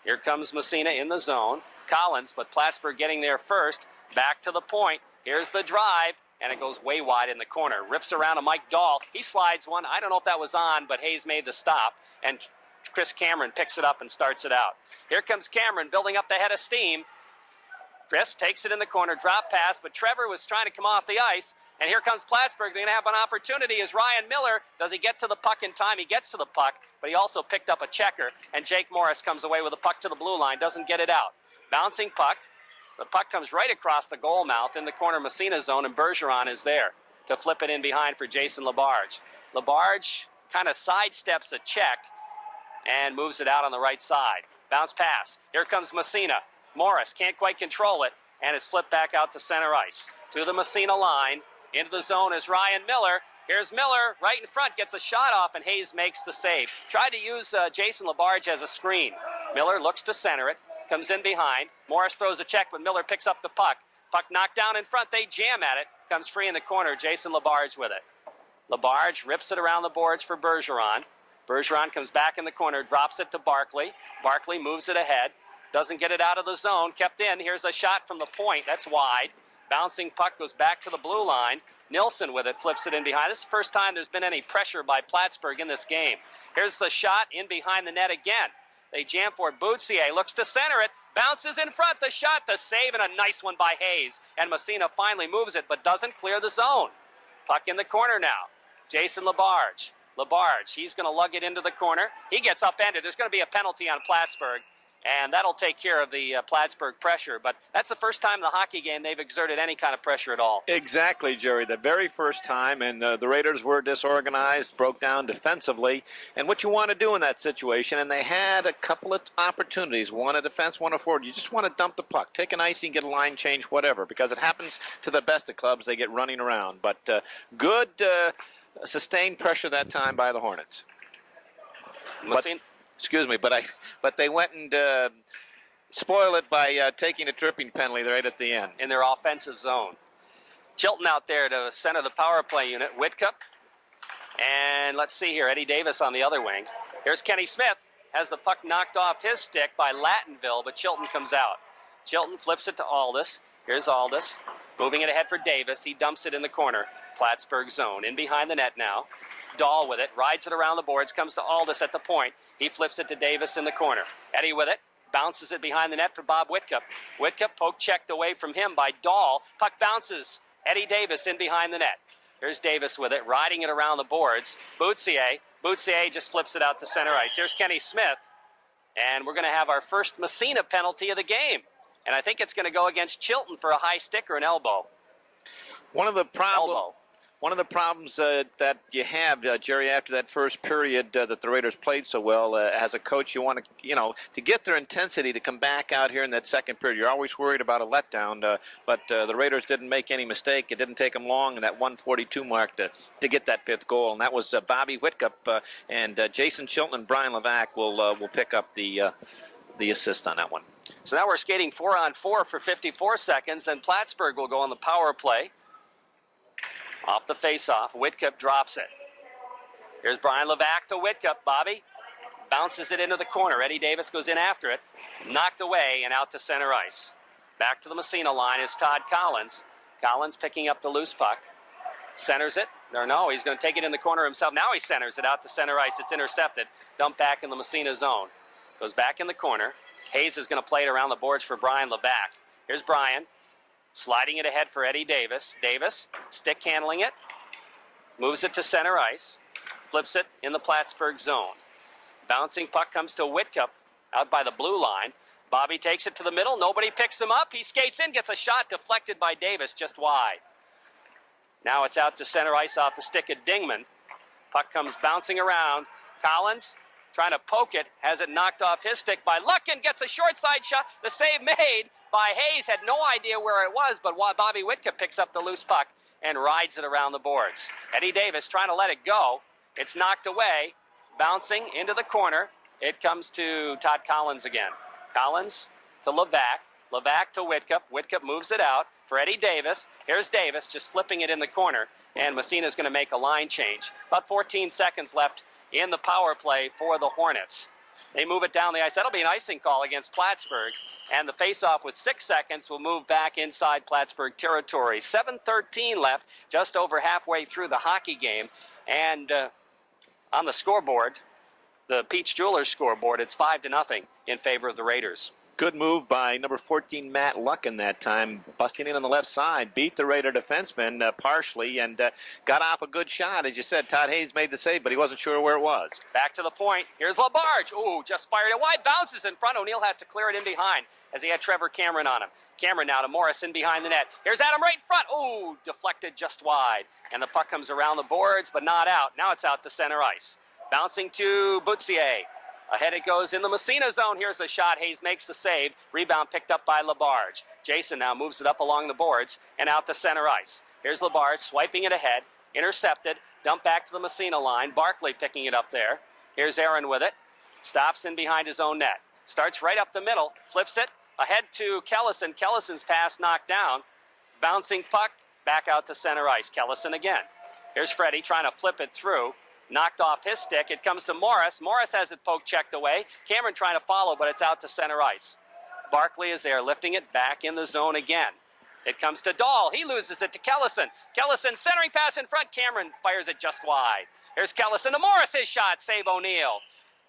Here comes Massena in the zone. Collins, but Plattsburgh getting there first. Back to the point. Here's the drive, and it goes way wide in the corner. Rips around to Mike Dahl. He slides one. I don't know if that was on, but Hayes made the stop, and Chris Cameron picks it up and starts it out. Here comes Cameron building up the head of steam. Chris takes it in the corner, drop pass, but Trevor was trying to come off the ice. And here comes Plattsburgh. They're going to have an opportunity as Ryan Miller. Does he get to the puck in time? He gets to the puck, but he also picked up a checker. And Jake Morris comes away with the puck to the blue line, doesn't get it out. Bouncing puck. The puck comes right across the goal mouth in the corner Massena zone, and Bergeron is there to flip it in behind for Jason LaBarge. LaBarge kind of sidesteps a check and moves it out on the right side. Bounce pass. Here comes Massena. Morris can't quite control it, and it's flipped back out to center ice. To the Massena line. Into the zone is Ryan Miller. Here's Miller right in front, gets a shot off, and Hayes makes the save. Tried to use Jason LaBarge as a screen. Miller looks to center it, comes in behind. Morris throws a check, but Miller picks up the puck. Puck knocked down in front, they jam at it. Comes free in the corner, Jason LaBarge with it. LaBarge rips it around the boards for Bergeron. Bergeron comes back in the corner, drops it to Barkley. Barkley moves it ahead, doesn't get it out of the zone, kept in. Here's a shot from the point, that's wide. Bouncing puck goes back to the blue line. Nilsson with it, flips it in behind. This is the first time there's been any pressure by Plattsburgh in this game. Here's the shot in behind the net again. They jam for it. Boutsier looks to center it, bounces in front, the shot, the save, and a nice one by Hayes. And Massena finally moves it, but doesn't clear the zone. Puck in the corner now. Jason LaBarge. LaBarge, he's going to lug it into the corner. He gets upended. There's going to be a penalty on Plattsburgh. And that'll take care of the Plattsburgh pressure. But that's the first time in the hockey game they've exerted any kind of pressure at all. Exactly, Jerry. The very first time, and the Raiders were disorganized, broke down defensively. And what you want to do in that situation, and they had a couple of opportunities, one a defense, one a forward. You just want to dump the puck. Take an icing, get a line change, whatever, because it happens to the best of clubs. They get running around. But good sustained pressure that time by the Hornets. Excuse me, but they went and spoiled it by taking a tripping penalty right at the end. In their offensive zone. Chilton out there to center the power play unit. Whitcup. And let's see here, Eddie Davis on the other wing. Here's Kenny Smith. Has the puck knocked off his stick by Lattenville, but Chilton comes out. Chilton flips it to Aldis. Here's Aldis. Moving it ahead for Davis. He dumps it in the corner. Plattsburgh zone. In behind the net now. Dahl with it, rides it around the boards, comes to Aldis at the point. He flips it to Davis in the corner. Eddie with it, bounces it behind the net for Bob Whitcup. Whitcup poke checked away from him by Dahl. Puck bounces. Eddie Davis in behind the net. Here's Davis with it, riding it around the boards. Boutsier just flips it out to center ice. Here's Kenny Smith. And we're going to have our first Massena penalty of the game. And I think it's going to go against Chilton for a high stick or an elbow. One of the problems One of the problems that you have, Jerry, after that first period that the Raiders played so well, as a coach, you want to get their intensity to come back out here in that second period. You're always worried about a letdown, but the Raiders didn't make any mistake. It didn't take them long in that 1:42 mark to get that fifth goal, and that was Bobby Whitcup and Jason Chilton and Brian Levac will pick up the assist on that one. So now we're skating 4-on-4 for 54 seconds, and Plattsburgh will go on the power play. Off the face-off, Whitcup drops it. Here's Brian Levac to Whitcup. Bobby bounces it into the corner. Eddie Davis goes in after it. Knocked away and out to center ice. Back to the Massena line is Todd Collins. Collins picking up the loose puck. Centers it. No, he's going to take it in the corner himself. Now he centers it out to center ice. It's intercepted. Dumped back in the Massena zone. Goes back in the corner. Hayes is going to play it around the boards for Brian Levac. Here's Brian. Sliding it ahead for Eddie Davis. Davis, stick handling it. Moves it to center ice. Flips it in the Plattsburgh zone. Bouncing puck comes to Whitcup out by the blue line. Bobby takes it to the middle. Nobody picks him up. He skates in, gets a shot deflected by Davis just wide. Now it's out to center ice off the stick of Dingman. Puck comes bouncing around. Collins trying to poke it. Has it knocked off his stick by Luckin. Gets a short side shot. The save made by Hayes. Had no idea where it was, but Bobby Whitcup picks up the loose puck and rides it around the boards. Eddie Davis trying to let it go. It's knocked away. Bouncing into the corner. It comes to Todd Collins again. Collins to Levac. Levac to Whitcup. Whitcup moves it out for Eddie Davis. Here's Davis just flipping it in the corner, and Massena's going to make a line change. About 14 seconds left in the power play for the Hornets. They move it down the ice. That'll be an icing call against Plattsburgh, and the face-off with 6 seconds will move back inside Plattsburgh territory. 7:13 left, just over halfway through the hockey game, and on the scoreboard, the Peach Jewelers scoreboard, it's 5-0 in favor of the Raiders. Good move by number 14, Matt Luckin that time, busting in on the left side, beat the Raider defenseman partially, and got off a good shot. As you said, Todd Hayes made the save, but he wasn't sure where it was. Back to the point. Here's LaBarge. Ooh, just fired it wide. Bounces in front. O'Neill has to clear it in behind as he had Trevor Cameron on him. Cameron now to Morrison behind the net. Here's Adam right in front. Ooh, deflected just wide. And the puck comes around the boards, but not out. Now it's out to center ice. Bouncing to Boutsier. Ahead it goes in the Massena zone. Here's a shot. Hayes makes the save. Rebound picked up by LaBarge. Jason now moves it up along the boards and out to center ice. Here's LaBarge swiping it ahead. Intercepted. Dumped back to the Massena line. Barkley picking it up there. Here's Aaron with it. Stops in behind his own net. Starts right up the middle. Flips it. Ahead to Kellison. Kellison's pass knocked down. Bouncing puck. Back out to center ice. Kellison again. Here's Freddie trying to flip it through. Knocked off his stick. It comes to Morris. Morris has it poke checked away. Cameron trying to follow, but it's out to center ice. Barkley is there, lifting it back in the zone again. It comes to Dahl. He loses it to Kellison. Kellison centering pass in front. Cameron fires it just wide. Here's Kellison to Morris. His shot. Save O'Neill.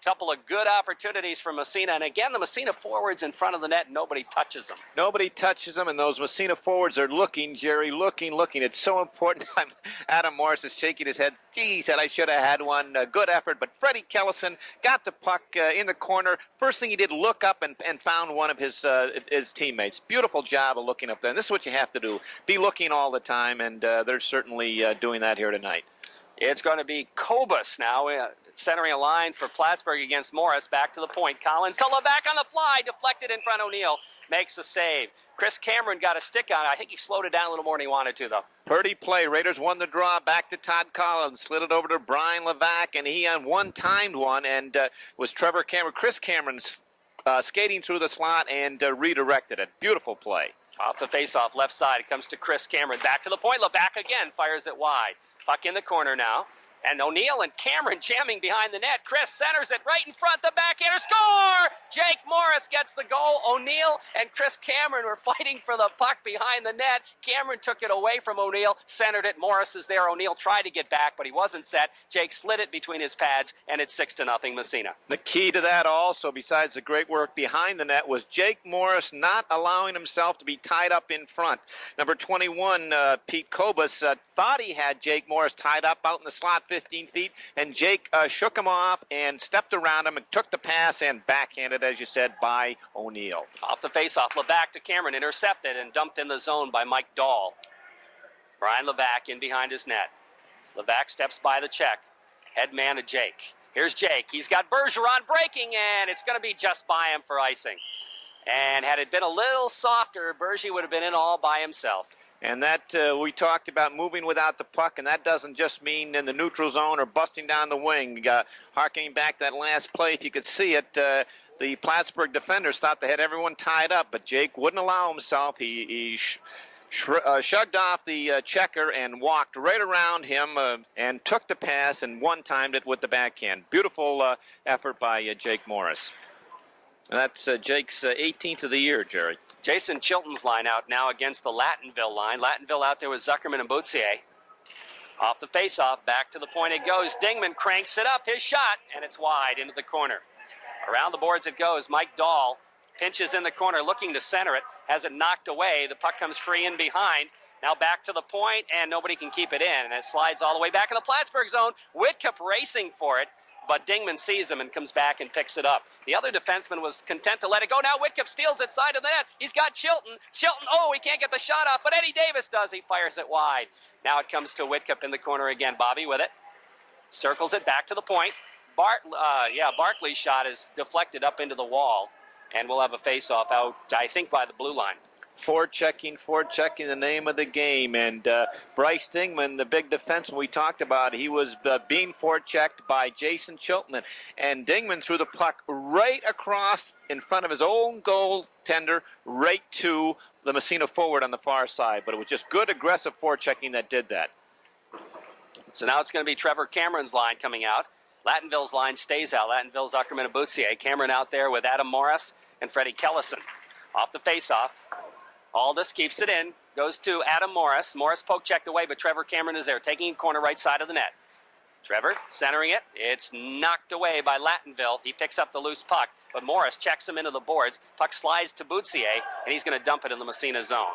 Couple of good opportunities for Massena. And again, the Massena forwards in front of the net. Nobody touches them. Nobody touches them, and those Massena forwards are looking, Jerry, looking. It's so important. Adam Morris is shaking his head. Gee, he said, I should have had one. Good effort. But Freddie Kellison got the puck in the corner. First thing he did, look up and found one of his teammates. Beautiful job of looking up there. And this is what you have to do. Be looking all the time, and they're certainly doing that here tonight. It's going to be Kobus now, centering a line for Plattsburgh against Morris. Back to the point. Collins to Levac on the fly. Deflected in front. O'Neill makes the save. Chris Cameron got a stick on it. I think he slowed it down a little more than he wanted to, though. Pretty play. Raiders won the draw. Back to Todd Collins. Slid it over to Brian Levac, and he on one-timed one, and was Trevor Cameron. Chris Cameron's skating through the slot and redirected it. Beautiful play. Off the face-off, left side. It comes to Chris Cameron. Back to the point. Levac again fires it wide. Puck in the corner now. And O'Neill and Cameron jamming behind the net. Chris centers it right in front. The backhander score! Jake Morris gets the goal. O'Neill and Chris Cameron were fighting for the puck behind the net. Cameron took it away from O'Neill, centered it. Morris is there. O'Neill tried to get back, but he wasn't set. Jake slid it between his pads, and it's 6-0 Massena. The key to that also, besides the great work behind the net, was Jake Morris not allowing himself to be tied up in front. Number 21, Pete Kobus, thought he had Jake Morris tied up out in the slot 15 feet, and Jake shook him off and stepped around him and took the pass and backhanded, as you said, by O'Neill. Off the faceoff, Levac to Cameron, intercepted and dumped in the zone by Mike Dahl. Brian Levac in behind his net. Levac steps by the check. Head man to Jake. Here's Jake. He's got Bergeron breaking, and it's going to be just by him for icing. And had it been a little softer, Bergie would have been in all by himself. And that we talked about moving without the puck, and that doesn't just mean in the neutral zone or busting down the wing. Harkening back that last play, if you could see it, the Plattsburgh defenders thought they had everyone tied up, but Jake wouldn't allow himself. He shrugged off the checker and walked right around him and took the pass and one-timed it with the backhand. Beautiful effort by Jake Morris. And that's Jake's 18th of the year, Jerry. Jason Chilton's line out now against the Lattonville line. Lattonville out there with Zuckerman and Boutier. Off the face-off, back to the point it goes. Dingman cranks it up, his shot, and it's wide into the corner. Around the boards it goes. Mike Dahl pinches in the corner, looking to center it. Has it knocked away. The puck comes free in behind. Now back to the point, and nobody can keep it in. And it slides all the way back in the Plattsburgh zone. Whitcup racing for it, but Dingman sees him and comes back and picks it up. The other defenseman was content to let it go. Now Whitcup steals it side of the net. He's got Chilton. Chilton, oh, he can't get the shot off, but Eddie Davis does. He fires it wide. Now it comes to Whitcup in the corner again. Bobby with it. Circles it back to the point. Barkley's shot is deflected up into the wall, and we'll have a face-off out, I think, by the blue line. Forechecking, the name of the game. And Bryce Dingman, the big defenseman we talked about, he was being forechecked by Jason Chilton. And Dingman threw the puck right across in front of his own goaltender, right to the Massena forward on the far side. But it was just good, aggressive forechecking that did that. So now it's going to be Trevor Cameron's line coming out. Lattonville's line stays out. Lattonville's Zuckerman and Boutier. Cameron out there with Adam Morris and Freddie Kellison. Off the face-off. Aldis keeps it in, goes to Adam Morris. Morris poke checked away, but Trevor Cameron is there, taking a corner right side of the net. Trevor centering it. It's knocked away by Lattonville. He picks up the loose puck, but Morris checks him into the boards. Puck slides to Boutier, and he's going to dump it in the Massena zone.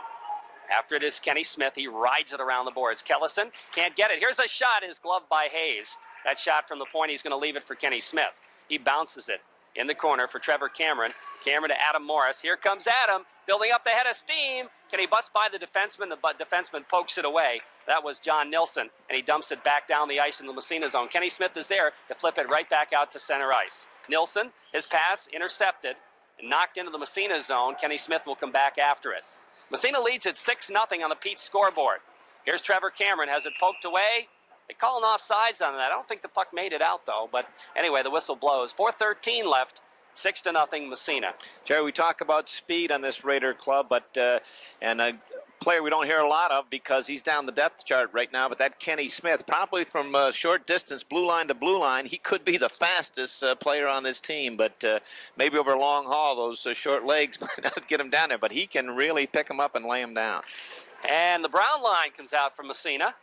After it is Kenny Smith. He rides it around the boards. Kellison can't get it. Here's a shot. It is gloved by Hayes. That shot from the point, he's going to leave it for Kenny Smith. He bounces it in the corner for Trevor Cameron. Cameron to Adam Morris. Here comes Adam, building up the head of steam. Can he bust by the defenseman? The defenseman pokes it away. That was John Nilsson, and he dumps it back down the ice in the Massena zone. Kenny Smith is there to flip it right back out to center ice. Nilsson, his pass intercepted and knocked into the Massena zone. Kenny Smith will come back after it. Massena leads at 6-0 on the Pete scoreboard. Here's Trevor Cameron, has it poked away. They call an offsides on that. I don't think the puck made it out, though. But anyway, the whistle blows. 4:13 left. 6-0 Massena. Jerry, we talk about speed on this Raider club, but and a player we don't hear a lot of because he's down the depth chart right now, but that Kenny Smith, probably from short distance, blue line to blue line, he could be the fastest player on this team, but maybe over a long haul, those short legs might not get him down there, but he can really pick him up and lay him down. And the brown line comes out from Massena.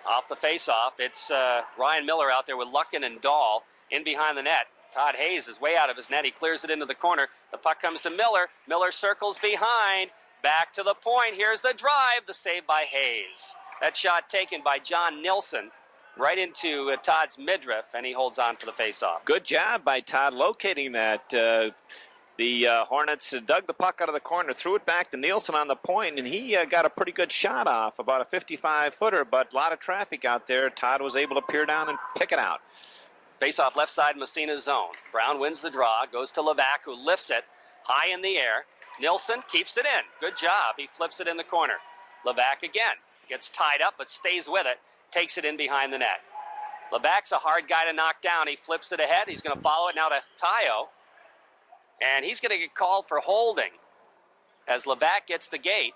Off the face-off, it's Ryan Miller out there with Luckin and Dahl in behind the net. Todd Hayes is way out of his net. He clears it into the corner. The puck comes to Miller. Miller circles behind. Back to the point. Here's the drive. The save by Hayes. That shot taken by John Nilsson right into Todd's midriff, and he holds on for the face-off. Good job by Todd locating that. The Hornets dug the puck out of the corner, threw it back to Nielsen on the point, and he got a pretty good shot off, about a 55-footer, but a lot of traffic out there. Todd was able to peer down and pick it out. Face-off left side Massena zone. Brown wins the draw, goes to Levac, who lifts it high in the air. Nilsson keeps it in. Good job. He flips it in the corner. Levac again. Gets tied up, but stays with it. Takes it in behind the net. Levac's a hard guy to knock down. He flips it ahead. He's going to follow it now to Tayo. And he's going to get called for holding as Levac gets the gate.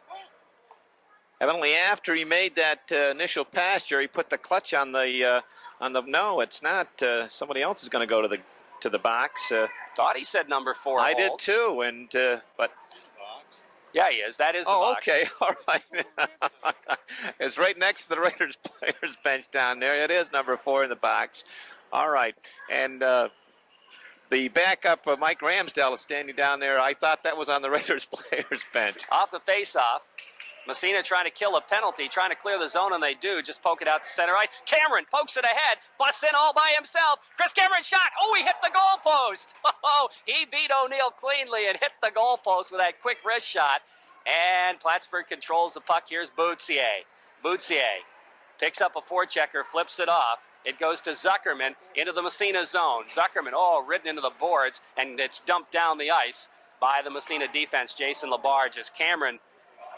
Evidently, after he made that initial pass, Jerry put the clutch on the. No, it's not. Somebody else is going to go to the box. Thought he said number 4. I hold. did too, and but. Yeah, he is. That is the box. Okay, all right. It's right next to the Raiders players bench down there. It is number 4 in the box. All right, and. The backup, Mike Ramsdale, is standing down there. I thought that was on the Raiders players bench. Off the face-off. Massena trying to kill a penalty, trying to clear the zone, and they do. Just poke it out to center ice. Cameron pokes it ahead, busts in all by himself. Chris Cameron shot. Oh, he hit the goalpost. Oh, he beat O'Neill cleanly and hit the goalpost with that quick wrist shot. And Plattsburgh controls the puck. Here's Boutier. Boutier Picks up a forechecker, flips it off. It goes to Zuckerman into the Massena zone. Zuckerman, ridden into the boards, and it's dumped down the ice by the Massena defense. Jason Labarge, as Cameron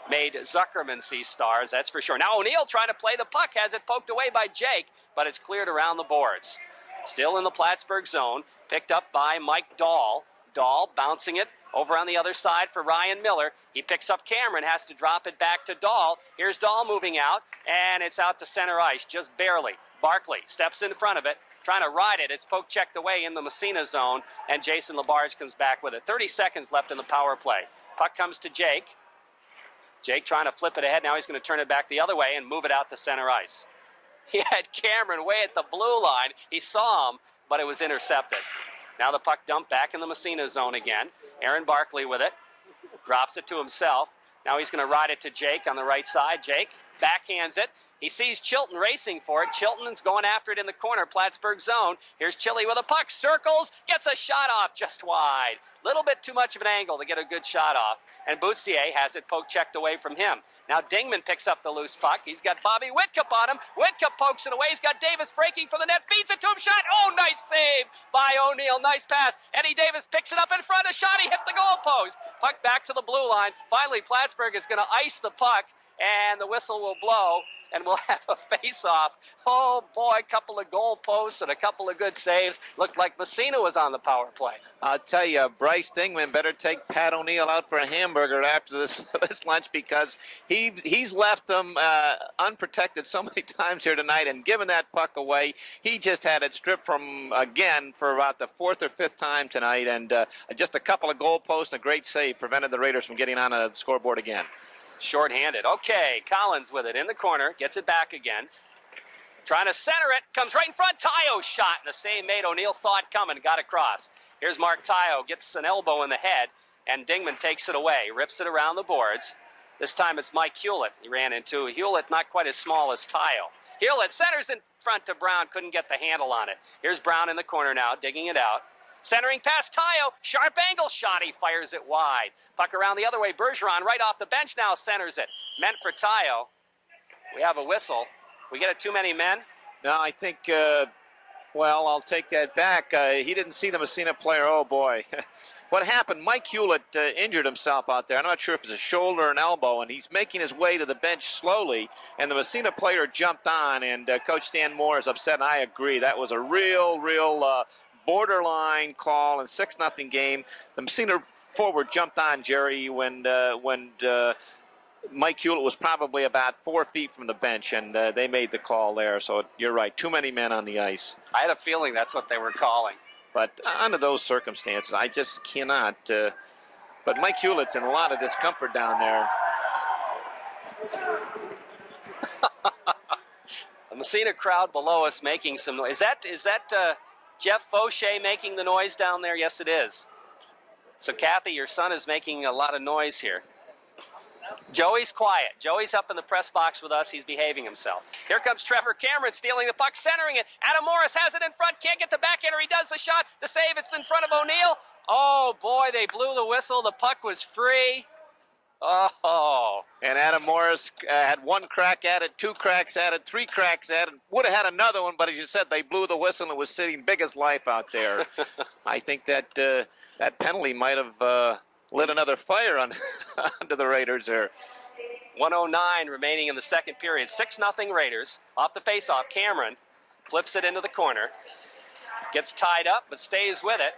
made Zuckerman see stars, that's for sure. Now O'Neill trying to play the puck, has it poked away by Jake, but it's cleared around the boards. Still in the Plattsburgh zone, picked up by Mike Dahl. Dahl bouncing it over on the other side for Ryan Miller. He picks up Cameron, has to drop it back to Dahl. Here's Dahl moving out, and it's out to center ice, just barely. Barkley steps in front of it, trying to ride it. It's poke checked away in the Massena zone, and Jason Labarge comes back with it. 30 seconds left in the power play. Puck comes to Jake. Jake trying to flip it ahead. Now he's going to turn it back the other way and move it out to center ice. He had Cameron way at the blue line. He saw him, but it was intercepted. Now the puck dumped back in the Massena zone again. Aaron Barkley with it. Drops it to himself. Now he's going to ride it to Jake on the right side. Jake backhands it. He sees Chilton racing for it. Chilton's going after it in the corner, Plattsburgh zone. Here's Chili with a puck, circles, gets a shot off just wide. Little bit too much of an angle to get a good shot off. And Boutsier has it poke checked away from him. Now Dingman picks up the loose puck. He's got Bobby Whitcup on him. Whitcup pokes it away. He's got Davis breaking for the net. Feeds it to him. Shot. Oh, nice save by O'Neill. Nice pass. Eddie Davis picks it up in front. A shot. He hit the goal post. Puck back to the blue line. Finally, Plattsburgh is going to ice the puck, and the whistle will blow, and we'll have a face-off. Oh, boy, a couple of goal posts and a couple of good saves. Looked like Massena was on the power play. I'll tell you, Bryce Dingman better take Pat O'Neill out for a hamburger after this lunch, because he's left them unprotected so many times here tonight, and given that puck away, he just had it stripped from again for about the fourth or fifth time tonight, and just a couple of goal posts and a great save prevented the Raiders from getting on the scoreboard again. Short-handed. Okay, Collins with it in the corner, gets it back again. Trying to center it, comes right in front. Tayo shot, and the save made. O'Neill saw it coming, got across. Here's Mark Tayo, gets an elbow in the head, and Dingman takes it away, rips it around the boards. This time it's Mike Hewlett he ran into. Hewlett not quite as small as Tayo. Hewlett centers in front to Brown, couldn't get the handle on it. Here's Brown in the corner now, digging it out. Centering past Tayo, sharp angle shot, he fires it wide. Puck around the other way, Bergeron right off the bench now centers it. Meant for Tayo. We have a whistle. We get it too many men? No, I think, well, I'll take that back. He didn't see the Massena player. Oh, boy. What happened, Mike Hewlett injured himself out there. I'm not sure if it's a shoulder or an elbow, and he's making his way to the bench slowly, and the Massena player jumped on, and Coach Stan Moore is upset, and I agree. That was a real borderline call and 6-0 game. The Massena forward jumped on Jerry when Mike Hewlett was probably about 4 feet from the bench, and they made the call there. So you're right, too many men on the ice. I had a feeling that's what they were calling. But under those circumstances, I just cannot. But Mike Hewlett's in a lot of discomfort down there. The Massena crowd below us making some noise. Is that Jeff Fauché making the noise down there? Yes, it is. So, Kathy, your son is making a lot of noise here. Joey's quiet. Joey's up in the press box with us. He's behaving himself. Here comes Trevor Cameron stealing the puck, centering it. Adam Morris has it in front. Can't get the backhander. He does the shot. The save. It's in front of O'Neill. Oh, boy, they blew the whistle. The puck was free. Oh. And Adam Morris had one crack at it, 2 cracks at it, 3 cracks at it. Would have had another one, but as you said, they blew the whistle and it was sitting big as life out there. I think that that penalty might have lit another fire onto the Raiders there. 1:09 remaining in the second period. 6-0 Raiders. Off the faceoff, Cameron flips it into the corner. Gets tied up, but stays with it.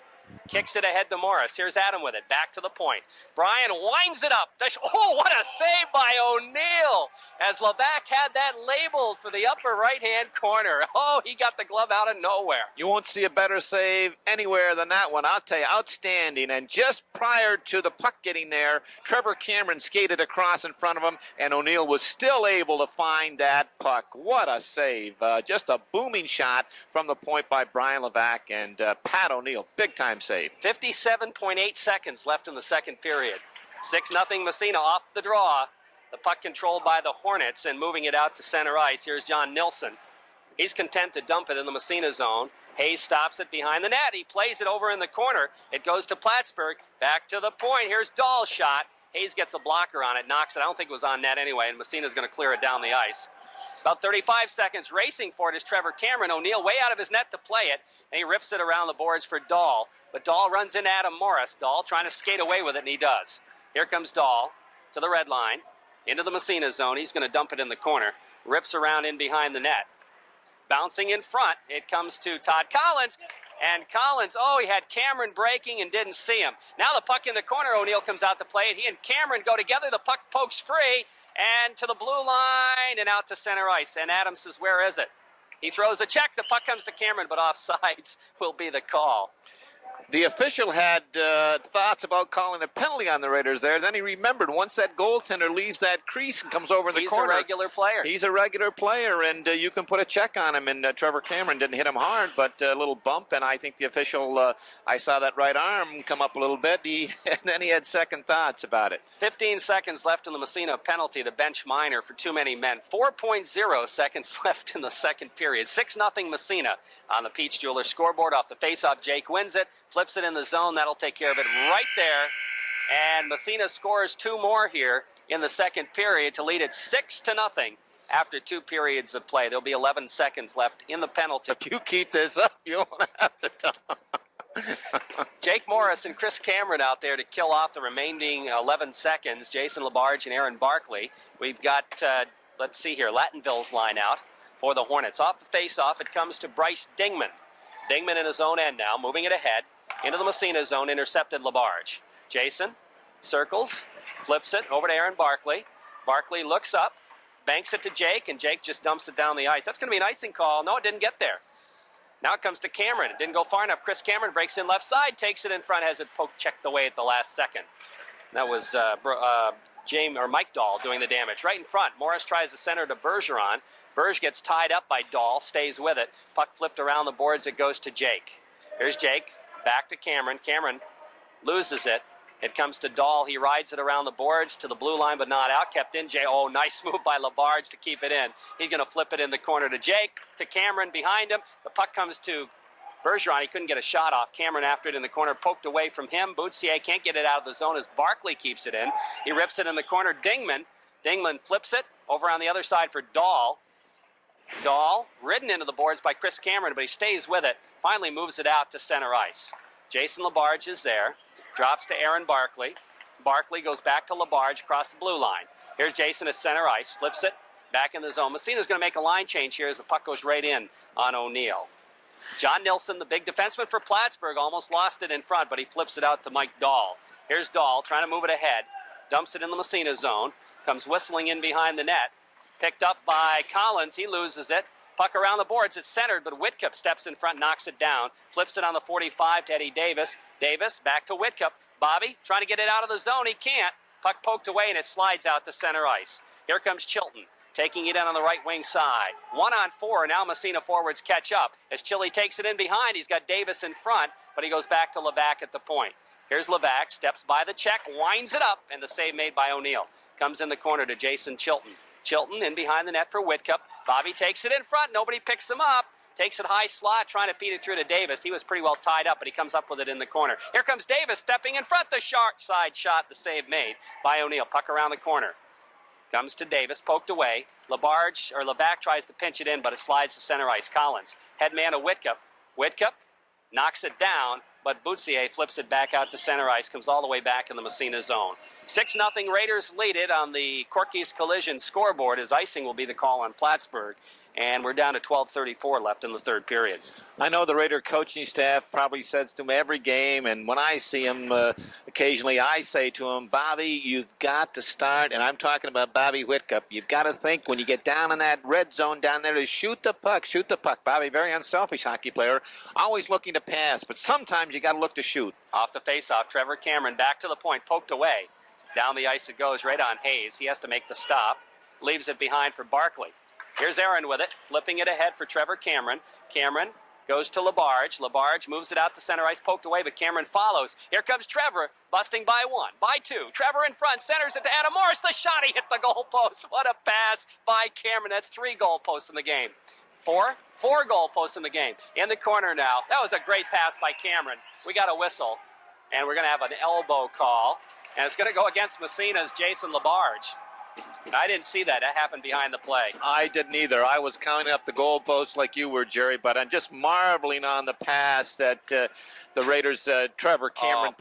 Kicks it ahead to Morris. Here's Adam with it. Back to the point. Brian winds it up. Oh, what a save by O'Neill, as Levac had that labeled for the upper right-hand corner. Oh, he got the glove out of nowhere. You won't see a better save anywhere than that one. I'll tell you, outstanding. And just prior to the puck getting there, Trevor Cameron skated across in front of him, and O'Neill was still able to find that puck. What a save. Just a booming shot from the point by Brian Levac, and Pat O'Neill, big-time save. 57.8 seconds left in the second period. 6-0 Massena off the draw. The puck controlled by the Hornets and moving it out to center ice. Here's John Nilsson. He's content to dump it in the Massena zone. Hayes stops it behind the net. He plays it over in the corner. It goes to Plattsburgh. Back to the point. Here's Dahl's shot. Hayes gets a blocker on it, knocks it. I don't think it was on net anyway, and Massena's going to clear it down the ice. About 35 seconds racing for it is Trevor Cameron. O'Neill way out of his net to play it, and he rips it around the boards for Dahl. But Dahl runs into Adam Morris. Dahl trying to skate away with it, and he does. Here comes Dahl to the red line, into the Massena zone. He's going to dump it in the corner. Rips around in behind the net. Bouncing in front, it comes to Todd Collins. And Collins, he had Cameron breaking and didn't see him. Now the puck in the corner, O'Neill comes out to play it. He and Cameron go together. The puck pokes free and to the blue line and out to center ice. And Adams says, where is it? He throws a check. The puck comes to Cameron, but offsides will be the call. The official had thoughts about calling a penalty on the Raiders there. Then he remembered once that goaltender leaves that crease and comes over in the corner. He's a regular player. He's a regular player, and you can put a check on him. And Trevor Cameron didn't hit him hard, but a little bump. And I think the official, I saw that right arm come up a little bit. And then he had second thoughts about it. 15 seconds left in the Massena penalty, the bench minor for too many men. 4.0 seconds left in the second period. 6-0 Massena on the Peach Jeweler scoreboard. Off the faceoff, Jake wins it. Flips it in the zone. That'll take care of it right there. And Massena scores 2 more here in the second period to lead it 6-0 after 2 periods of play. There'll be 11 seconds left in the penalty. If you keep this up, you won't have to talk. Jake Morris and Chris Cameron out there to kill off the remaining 11 seconds. Jason LaBarge and Aaron Barkley. We've got, let's see here, Lattonville's line out for the Hornets. Off the face-off, it comes to Bryce Dingman. Dingman in his own end now, moving it ahead. Into the Massena zone, intercepted LaBarge. Jason circles, flips it over to Aaron Barkley. Barkley looks up, banks it to Jake, and Jake just dumps it down the ice. That's going to be an icing call. No, it didn't get there. Now it comes to Cameron. It didn't go far enough. Chris Cameron breaks in left side, takes it in front, has it poke checked away at the last second. That was Mike Dahl doing the damage. Right in front, Morris tries to center to Bergeron. Berge gets tied up by Dahl, stays with it. Puck flipped around the boards, it goes to Jake. Here's Jake. Back to Cameron. Cameron loses it. It comes to Dahl. He rides it around the boards to the blue line, but not out. Kept in. Nice move by LaBarge to keep it in. He's going to flip it in the corner to Jake, to Cameron behind him. The puck comes to Bergeron. He couldn't get a shot off. Cameron after it in the corner, poked away from him. Boutsier can't get it out of the zone as Barkley keeps it in. He rips it in the corner. Dingman flips it over on the other side for Dahl. Dahl ridden into the boards by Chris Cameron, but he stays with it. Finally moves it out to center ice. Jason LaBarge is there. Drops to Aaron Barkley. Barkley goes back to LaBarge across the blue line. Here's Jason at center ice. Flips it back in the zone. Massena's going to make a line change here as the puck goes right in on O'Neill. John Nilsson, the big defenseman for Plattsburgh, almost lost it in front, but he flips it out to Mike Dahl. Here's Dahl trying to move it ahead. Dumps it in the Massena zone. Comes whistling in behind the net. Picked up by Collins. He loses it. Puck around the boards. It's centered, but Whitcup steps in front, knocks it down. Flips it on the 45 to Eddie Davis. Davis back to Whitcup. Bobby trying to get it out of the zone. He can't. Puck poked away, and it slides out to center ice. Here comes Chilton, taking it in on the right wing side. 1-on-4, and now Massena forwards catch up. As Chile takes it in behind, he's got Davis in front, but he goes back to Levac at the point. Here's Levac, steps by the check, winds it up, and the save made by O'Neill. Comes in the corner to Jason Chilton. Chilton in behind the net for Whitcup. Bobby takes it in front. Nobody picks him up. Takes it high slot, trying to feed it through to Davis. He was pretty well tied up, but he comes up with it in the corner. Here comes Davis stepping in front. The sharp side shot, the save made by O'Neill. Puck around the corner. Comes to Davis, poked away. Levac tries to pinch it in, but it slides to center ice. Collins, head man of Whitcup. Whitcup knocks it down, but Boutsier flips it back out to center ice, comes all the way back in the Massena zone. 6-0 Raiders lead it on the Corky's Collision scoreboard, as icing will be the call on Plattsburgh. And we're down to 12:34 left in the third period. I know the Raider coaching staff probably says to him every game, and when I see him occasionally, I say to him, Bobby, you've got to start, and I'm talking about Bobby Whitcup. You've got to think when you get down in that red zone down there to shoot the puck. Bobby, very unselfish hockey player, always looking to pass, but sometimes you got to look to shoot. Off the faceoff, Trevor Cameron back to the point, poked away. Down the ice it goes, right on Hayes. He has to make the stop. Leaves it behind for Barkley. Here's Aaron with it, flipping it ahead for Trevor Cameron. Cameron goes to LaBarge. LaBarge moves it out to center ice, poked away, but Cameron follows. Here comes Trevor, busting by one, by two. Trevor in front, centers it to Adam Morris. The shot, he hit the goalpost. What a pass by Cameron. That's 3 goalposts in the game. Four goalposts in the game. In the corner now. That was a great pass by Cameron. We got a whistle, and we're going to have an elbow call. And it's going to go against Massena's Jason LaBarge. I didn't see that. That happened behind the play. I didn't either. I was counting up the goalposts like you were, Jerry, but I'm just marveling on the pass that the Raiders' Trevor Cameron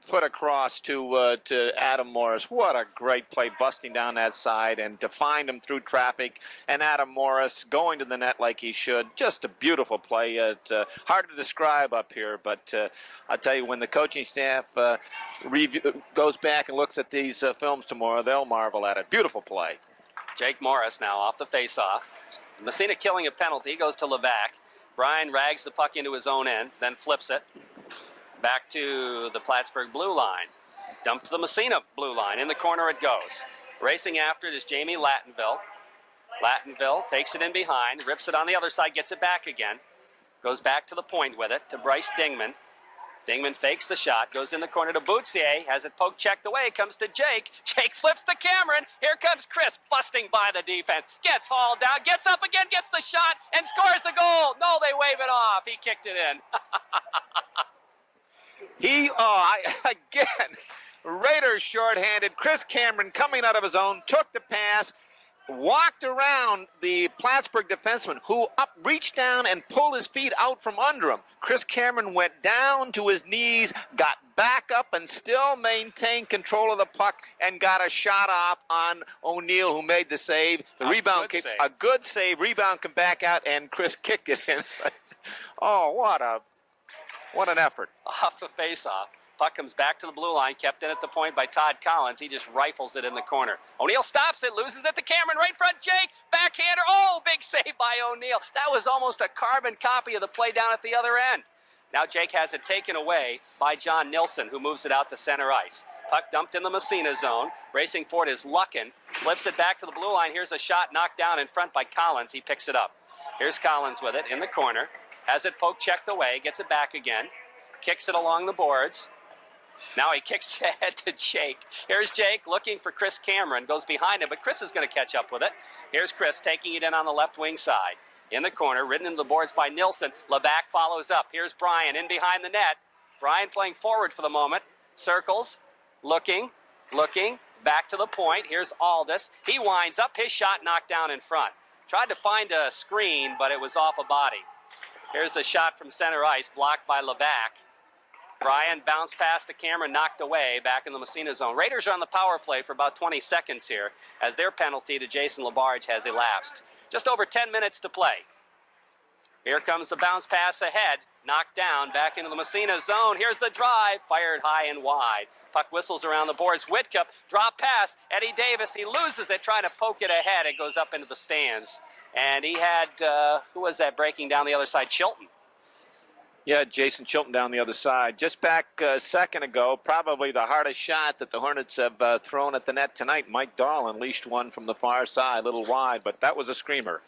put across to Adam Morris. What a great play, busting down that side and to find him through traffic, and Adam Morris going to the net like he should. Just a beautiful play. It's hard to describe up here, but I'll tell you, when the coaching staff goes back and looks at these films tomorrow, they'll marvel at it. Beautiful play. Jake Morris now off the faceoff. Massena killing a penalty, goes to Levac. Bryan rags the puck into his own end, then flips it. Back to the Plattsburgh blue line. Dumped to the Massena blue line. In the corner it goes. Racing after it is Jamie Lattenville. Lattenville takes it in behind, rips it on the other side, gets it back again. Goes back to the point with it to Bryce Dingman. Dingman fakes the shot, goes in the corner to Boutsier, has it poke checked away, comes to Jake. Jake flips to Cameron. Here comes Chris, busting by the defense. Gets hauled down, gets up again, gets the shot, and scores the goal. No, they wave it off. He kicked it in. Again, Raiders shorthanded. Chris Cameron coming out of his own, took the pass, walked around the Plattsburgh defenseman, who reached down and pulled his feet out from under him. Chris Cameron went down to his knees, got back up, and still maintained control of the puck and got a shot off on O'Neill, who made the save. The rebound kick, a good save. Rebound came back out, and Chris kicked it in. Oh, what an effort. Off the face-off. Puck comes back to the blue line, kept in at the point by Todd Collins. He just rifles it in the corner. O'Neill stops it, loses it to Cameron, right in front, Jake, backhander. Oh, big save by O'Neill. That was almost a carbon copy of the play down at the other end. Now Jake has it taken away by John Nilsson, who moves it out to center ice. Puck dumped in the Massena zone. Racing for it is Luckin. Flips it back to the blue line. Here's a shot knocked down in front by Collins. He picks it up. Here's Collins with it in the corner. Has it poke checked away, gets it back again. Kicks it along the boards. Now he kicks it ahead to Jake. Here's Jake looking for Chris Cameron. Goes behind him, but Chris is going to catch up with it. Here's Chris taking it in on the left wing side. In the corner, ridden into the boards by Nilsson. Levac follows up. Here's Bryan in behind the net. Bryan playing forward for the moment. Circles. Looking. Back to the point. Here's Aldis. He winds up. His shot knocked down in front. Tried to find a screen, but it was off a body. Here's the shot from center ice, blocked by Levac. Bryan bounced past to Cameron, knocked away, back in the Massena zone. Raiders are on the power play for about 20 seconds here, as their penalty to Jason Labarge has elapsed. Just over 10 minutes to play. Here comes the bounce pass ahead, knocked down, back into the Massena zone. Here's the drive, fired high and wide. Puck whistles around the boards. Whitcup, drop pass, Eddie Davis, he loses it, trying to poke it ahead. It goes up into the stands. And he had, who was that breaking down the other side? Chilton. Yeah, Jason Chilton down the other side. Just back a second ago, probably the hardest shot that the Hornets have thrown at the net tonight. Mike Dahl unleashed one from the far side, a little wide, but that was a screamer.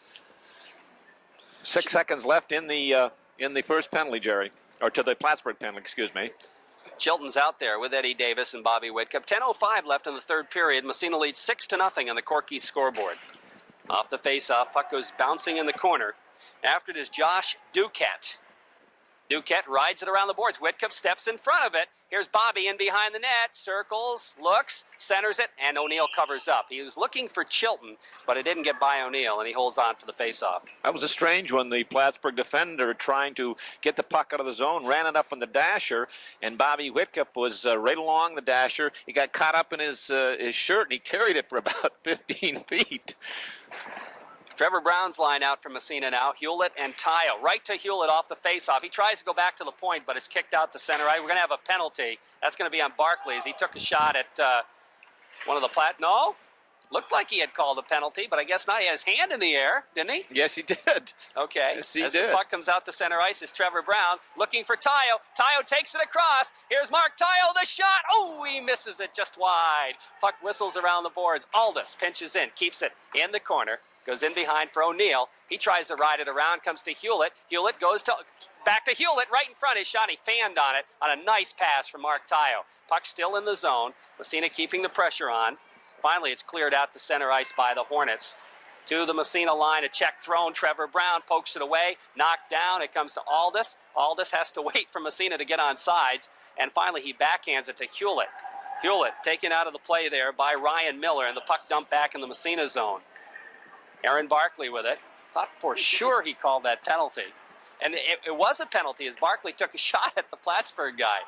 6 seconds left in the first penalty, Jerry, or to the Plattsburgh penalty, excuse me. Chilton's out there with Eddie Davis and Bobby Whitcup. 10:05 left in the third period. Massena leads 6-0 on the Corky scoreboard. Off the face-off, puck goes bouncing in the corner. After it is Josh Duquette. Duquette rides it around the boards. Whitcup steps in front of it. Here's Bobby in behind the net. Circles, looks, centers it, and O'Neill covers up. He was looking for Chilton, but it didn't get by O'Neill, and he holds on for the faceoff. That was a strange one. The Plattsburgh defender trying to get the puck out of the zone, ran it up on the dasher, and Bobby Whitcup was right along the dasher. He got caught up in his shirt, and he carried it for about 15 feet. Trevor Brown's line out from Massena now. Hewlett and Tyo. Right to Hewlett off the faceoff. He tries to go back to the point, but it's kicked out to center. Right, we're going to have a penalty. That's going to be on Barkley as he took a shot at one of the No? Looked like he had called a penalty, but I guess not. He had his hand in the air, didn't he? Yes, he did. Okay. Yes, he as did. the puck comes out to center ice is Trevor Brown looking for Tyo. Tyo takes it across. Here's Mark Tyo, the shot. Oh, he misses it just wide. Puck whistles around the boards. Aldis pinches in, keeps it in the corner. Goes in behind for O'Neill. He tries to ride it around, comes to Hewlett. Hewlett goes back to Hewlett, right in front. His shot, he fanned on it on a nice pass from Mark Tyo. Puck still in the zone. Massena keeping the pressure on. Finally, it's cleared out to center ice by the Hornets. To the Massena line, a check thrown. Trevor Brown pokes it away, knocked down. It comes to Aldis. Aldis has to wait for Massena to get on sides. And finally, he backhands it to Hewlett. Hewlett taken out of the play there by Ryan Miller, and the puck dumped back in the Massena zone. Aaron Barkley with it. Thought for sure he called that penalty. And it was a penalty as Barkley took a shot at the Plattsburgh guy.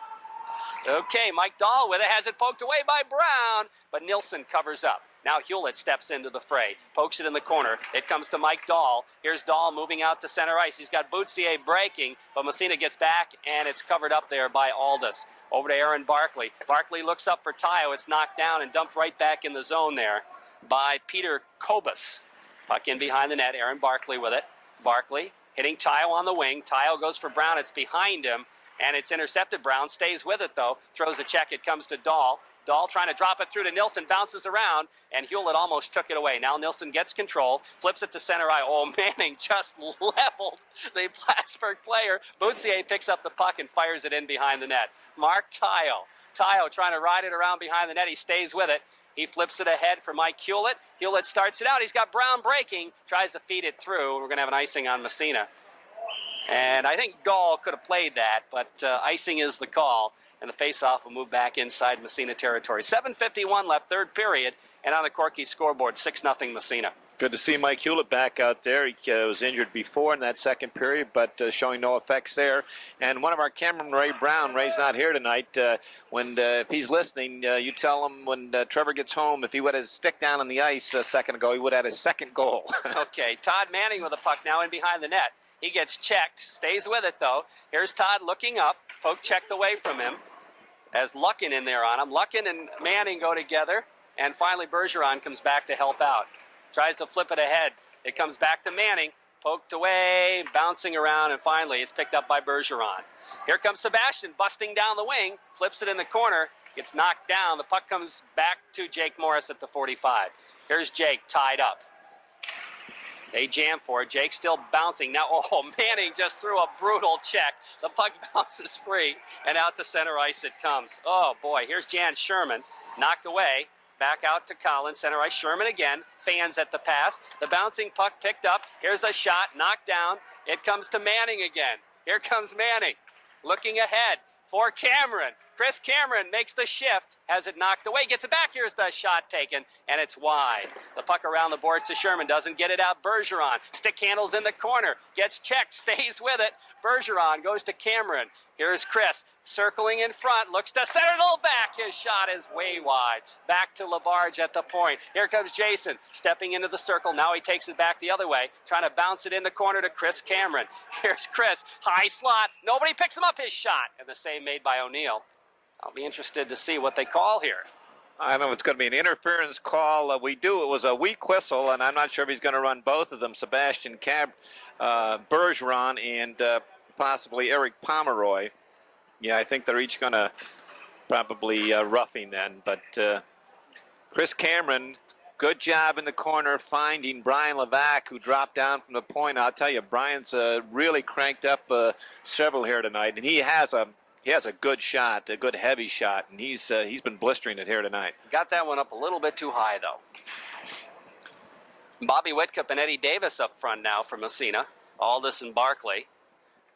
Okay, Mike Dahl with it, has it poked away by Brown, but Nilsson covers up. Now Hewlett steps into the fray, pokes it in the corner. It comes to Mike Dahl. Here's Dahl moving out to center ice. He's got Boutsier breaking, but Massena gets back, and it's covered up there by Aldis. Over to Aaron Barkley. Barkley looks up for Tayo. It's knocked down and dumped right back in the zone there by Peter Kobus. Puck in behind the net. Aaron Barkley with it. Barkley hitting Tayo on the wing. Tayo goes for Brown. It's behind him, and it's intercepted. Brown stays with it, though. Throws a check. It comes to Dahl. Dahl trying to drop it through to Nilsson, bounces around, and Hewlett almost took it away. Now Nilsson gets control, flips it to center eye. Oh, Manning just leveled the Plattsburgh player. Boutsier picks up the puck and fires it in behind the net. Mark Tayo. Tayo trying to ride it around behind the net. He stays with it. He flips it ahead for Mike Hewlett. Hewlett starts it out. He's got Brown breaking, tries to feed it through. We're going to have an icing on Massena. And I think Dahl could have played that, but icing is the call. And the faceoff will move back inside Massena territory. 7:51 left, third period, and on the Corky scoreboard, 6-0 Massena. Good to see Mike Hewlett back out there. He was injured before in that second period, but showing no effects there. And one of our cameramen, Ray Brown, Ray's not here tonight. If he's listening, you tell him when Trevor gets home, if he would have stick down on the ice a second ago, he would have had his second goal. Okay, Todd Manning with the puck now in behind the net. He gets checked, stays with it though. Here's Todd looking up, poke checked away from him. Has Luckin in there on him. Luckin and Manning go together, and finally Bergeron comes back to help out. Tries to flip it ahead. It comes back to Manning, poked away, bouncing around, and finally it's picked up by Bergeron. Here comes Sebastian busting down the wing, flips it in the corner, gets knocked down. The puck comes back to Jake Morris at the 45. Here's Jake tied up. They jam for it. Jake still bouncing. Now, Manning just threw a brutal check. The puck bounces free, and out to center ice it comes. Oh, boy. Here's Jan Sherman. Knocked away. Back out to Collins. Center ice. Sherman again. Fans at the pass. The bouncing puck picked up. Here's a shot. Knocked down. It comes to Manning again. Here comes Manning. Looking ahead for Cameron. Chris Cameron makes the shift, has it knocked away, gets it back. Here's the shot taken, and it's wide. The puck around the boards to Sherman, doesn't get it out. Bergeron, stick handles in the corner, gets checked, stays with it. Bergeron goes to Cameron. Here's Chris, circling in front, looks to center, little back. His shot is way wide. Back to LaBarge at the point. Here comes Jason, stepping into the circle. Now he takes it back the other way, trying to bounce it in the corner to Chris Cameron. Here's Chris, high slot. Nobody picks him up. His shot, and the save made by O'Neill. I'll be interested to see what they call here. I don't know if it's going to be an interference call. It was a weak whistle, and I'm not sure if he's going to run both of them, Sebastian Bergeron and possibly Eric Pomeroy. Yeah, I think they're each going to probably roughing then. But Chris Cameron, good job in the corner finding Brian Levac, who dropped down from the point. I'll tell you, Brian's really cranked up several here tonight, and he has a good shot, a good heavy shot, and he's been blistering it here tonight. Got that one up a little bit too high, though. Bobby Whitcup and Eddie Davis up front now for Massena. Aldis and Barkley.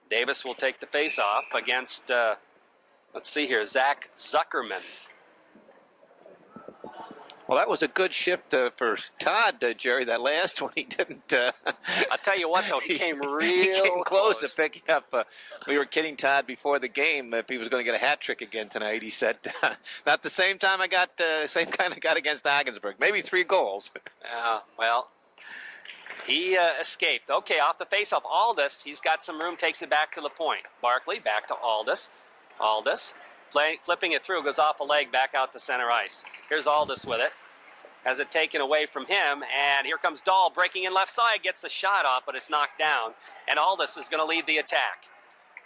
Davis will take the face-off against, let's see here, Zach Zuckerman. Well, that was a good shift for Todd, Jerry. That last one, he didn't. I'll tell you what, though, he came real close to picking up. We were kidding Todd before the game if he was going to get a hat trick again tonight. He said, "Not the same time I got, same kind I got against Ogdensburg. Maybe 3 goals." Well, he escaped. Okay, off the face-off, Aldis. He's got some room. Takes it back to the point. Barkley back to Aldis. Aldis. Flipping it through, goes off a leg, back out to center ice. Here's Aldis with it. Has it taken away from him, and here comes Dahl breaking in left side, gets the shot off, but it's knocked down, and Aldis is going to lead the attack.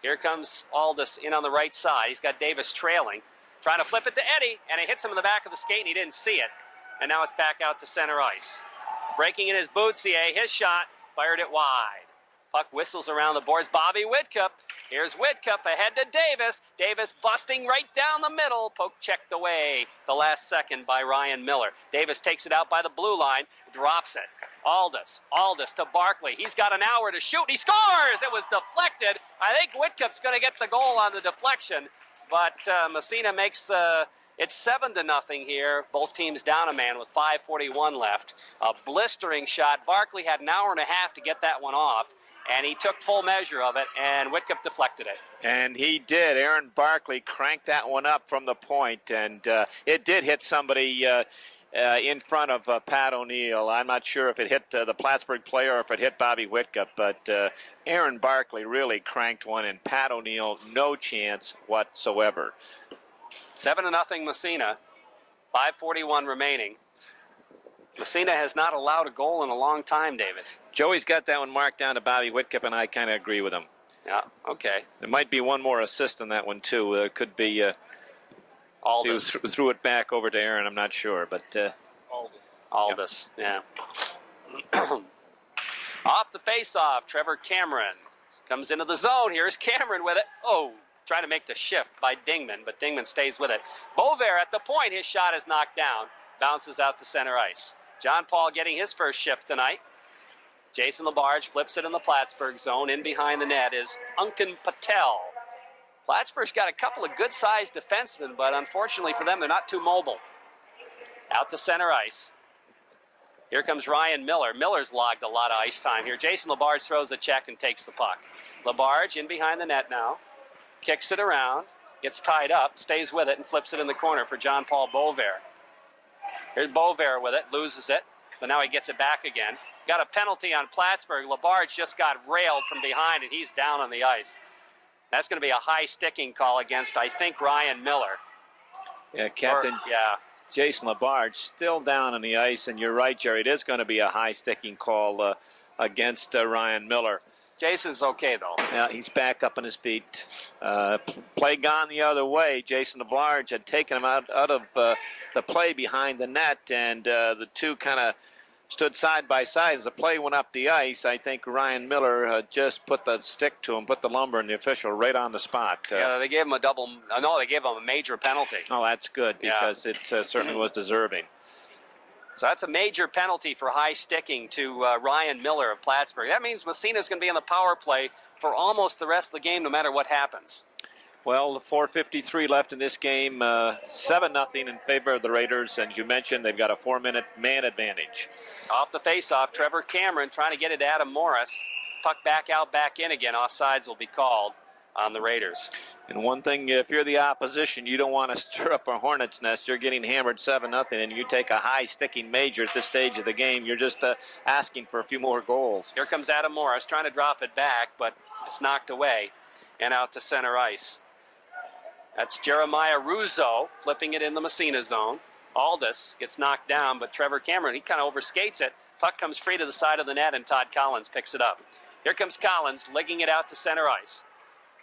Here comes Aldis in on the right side. He's got Davis trailing, trying to flip it to Eddie, and it hits him in the back of the skate, and he didn't see it, and now it's back out to center ice. Breaking in his Boutsier, his shot, fired it wide. Puck whistles around the boards. Bobby Whitcup. Here's Whitcup ahead to Davis. Davis busting right down the middle. Poke checked away the last second by Ryan Miller. Davis takes it out by the blue line. Drops it. Aldis to Barkley. He's got an hour to shoot. He scores! It was deflected. I think Whitcup's going to get the goal on the deflection. But Massena makes It's 7-0 here. Both teams down a man with 5:41 left. A blistering shot. Barkley had an hour and a half to get that one off, and he took full measure of it, and Whitcup deflected it. And he did. Aaron Barkley cranked that one up from the point, and it did hit somebody in front of Pat O'Neill. I'm not sure if it hit the Plattsburgh player or if it hit Bobby Whitcup, but Aaron Barkley really cranked one, and Pat O'Neill, no chance whatsoever. 7-0 Massena. 5:41 remaining. Massena has not allowed a goal in a long time, David. Joey's got that one marked down to Bobby Whitcup, and I kind of agree with him. Yeah, okay. There might be one more assist on that one, too. Could be Aldous. Threw it back over to Aaron, I'm not sure, but Aldous, yeah. Off the face-off, Trevor Cameron comes into the zone. Here's Cameron with it. Oh, trying to make the shift by Dingman, but Dingman stays with it. Bovair at the point. His shot is knocked down. Bounces out to center ice. John Paul getting his first shift tonight. Jason Labarge flips it in the Plattsburgh zone. In behind the net is Uncan Patel. Plattsburgh's got a couple of good-sized defensemen, but unfortunately for them, they're not too mobile. Out to center ice. Here comes Ryan Miller. Miller's logged a lot of ice time here. Jason Labarge throws a check and takes the puck. Labarge in behind the net now. Kicks it around. Gets tied up. Stays with it and flips it in the corner for John Paul Bovair. Here's Bovair with it. Loses it. But now he gets it back again. Got a penalty on Plattsburgh. Labarge just got railed from behind, and he's down on the ice. That's going to be a high sticking call against, I think, Ryan Miller. Yeah, Captain. Jason Labarge still down on the ice, and you're right, Jerry. It is going to be a high sticking call against Ryan Miller. Jason's okay, though. Yeah, he's back up on his feet. Play gone the other way. Jason Labarge had taken him out of the play behind the net, and the two kind of stood side by side. As the play went up the ice, I think Ryan Miller just put the stick to him, put the lumber in the official right on the spot. Yeah, they gave him they gave him a major penalty. Oh, that's good, because it certainly was deserving. So that's a major penalty for high sticking to Ryan Miller of Plattsburgh. That means Massena's going to be in the power play for almost the rest of the game, no matter what happens. Well, 4:53 left in this game, 7-0 in favor of the Raiders. And you mentioned they've got a 4-minute man advantage. Off the faceoff, Trevor Cameron trying to get it to Adam Morris. Puck back out, back in again. Offsides will be called on the Raiders. And one thing, if you're the opposition, you don't want to stir up a hornet's nest. You're getting hammered 7-0, and you take a high-sticking major at this stage of the game. You're just asking for a few more goals. Here comes Adam Morris trying to drop it back, but it's knocked away and out to center ice. That's Jeremiah Russo flipping it in the Massena zone. Aldous gets knocked down, but Trevor Cameron, he kind of overskates it. Puck comes free to the side of the net, and Todd Collins picks it up. Here comes Collins, legging it out to center ice.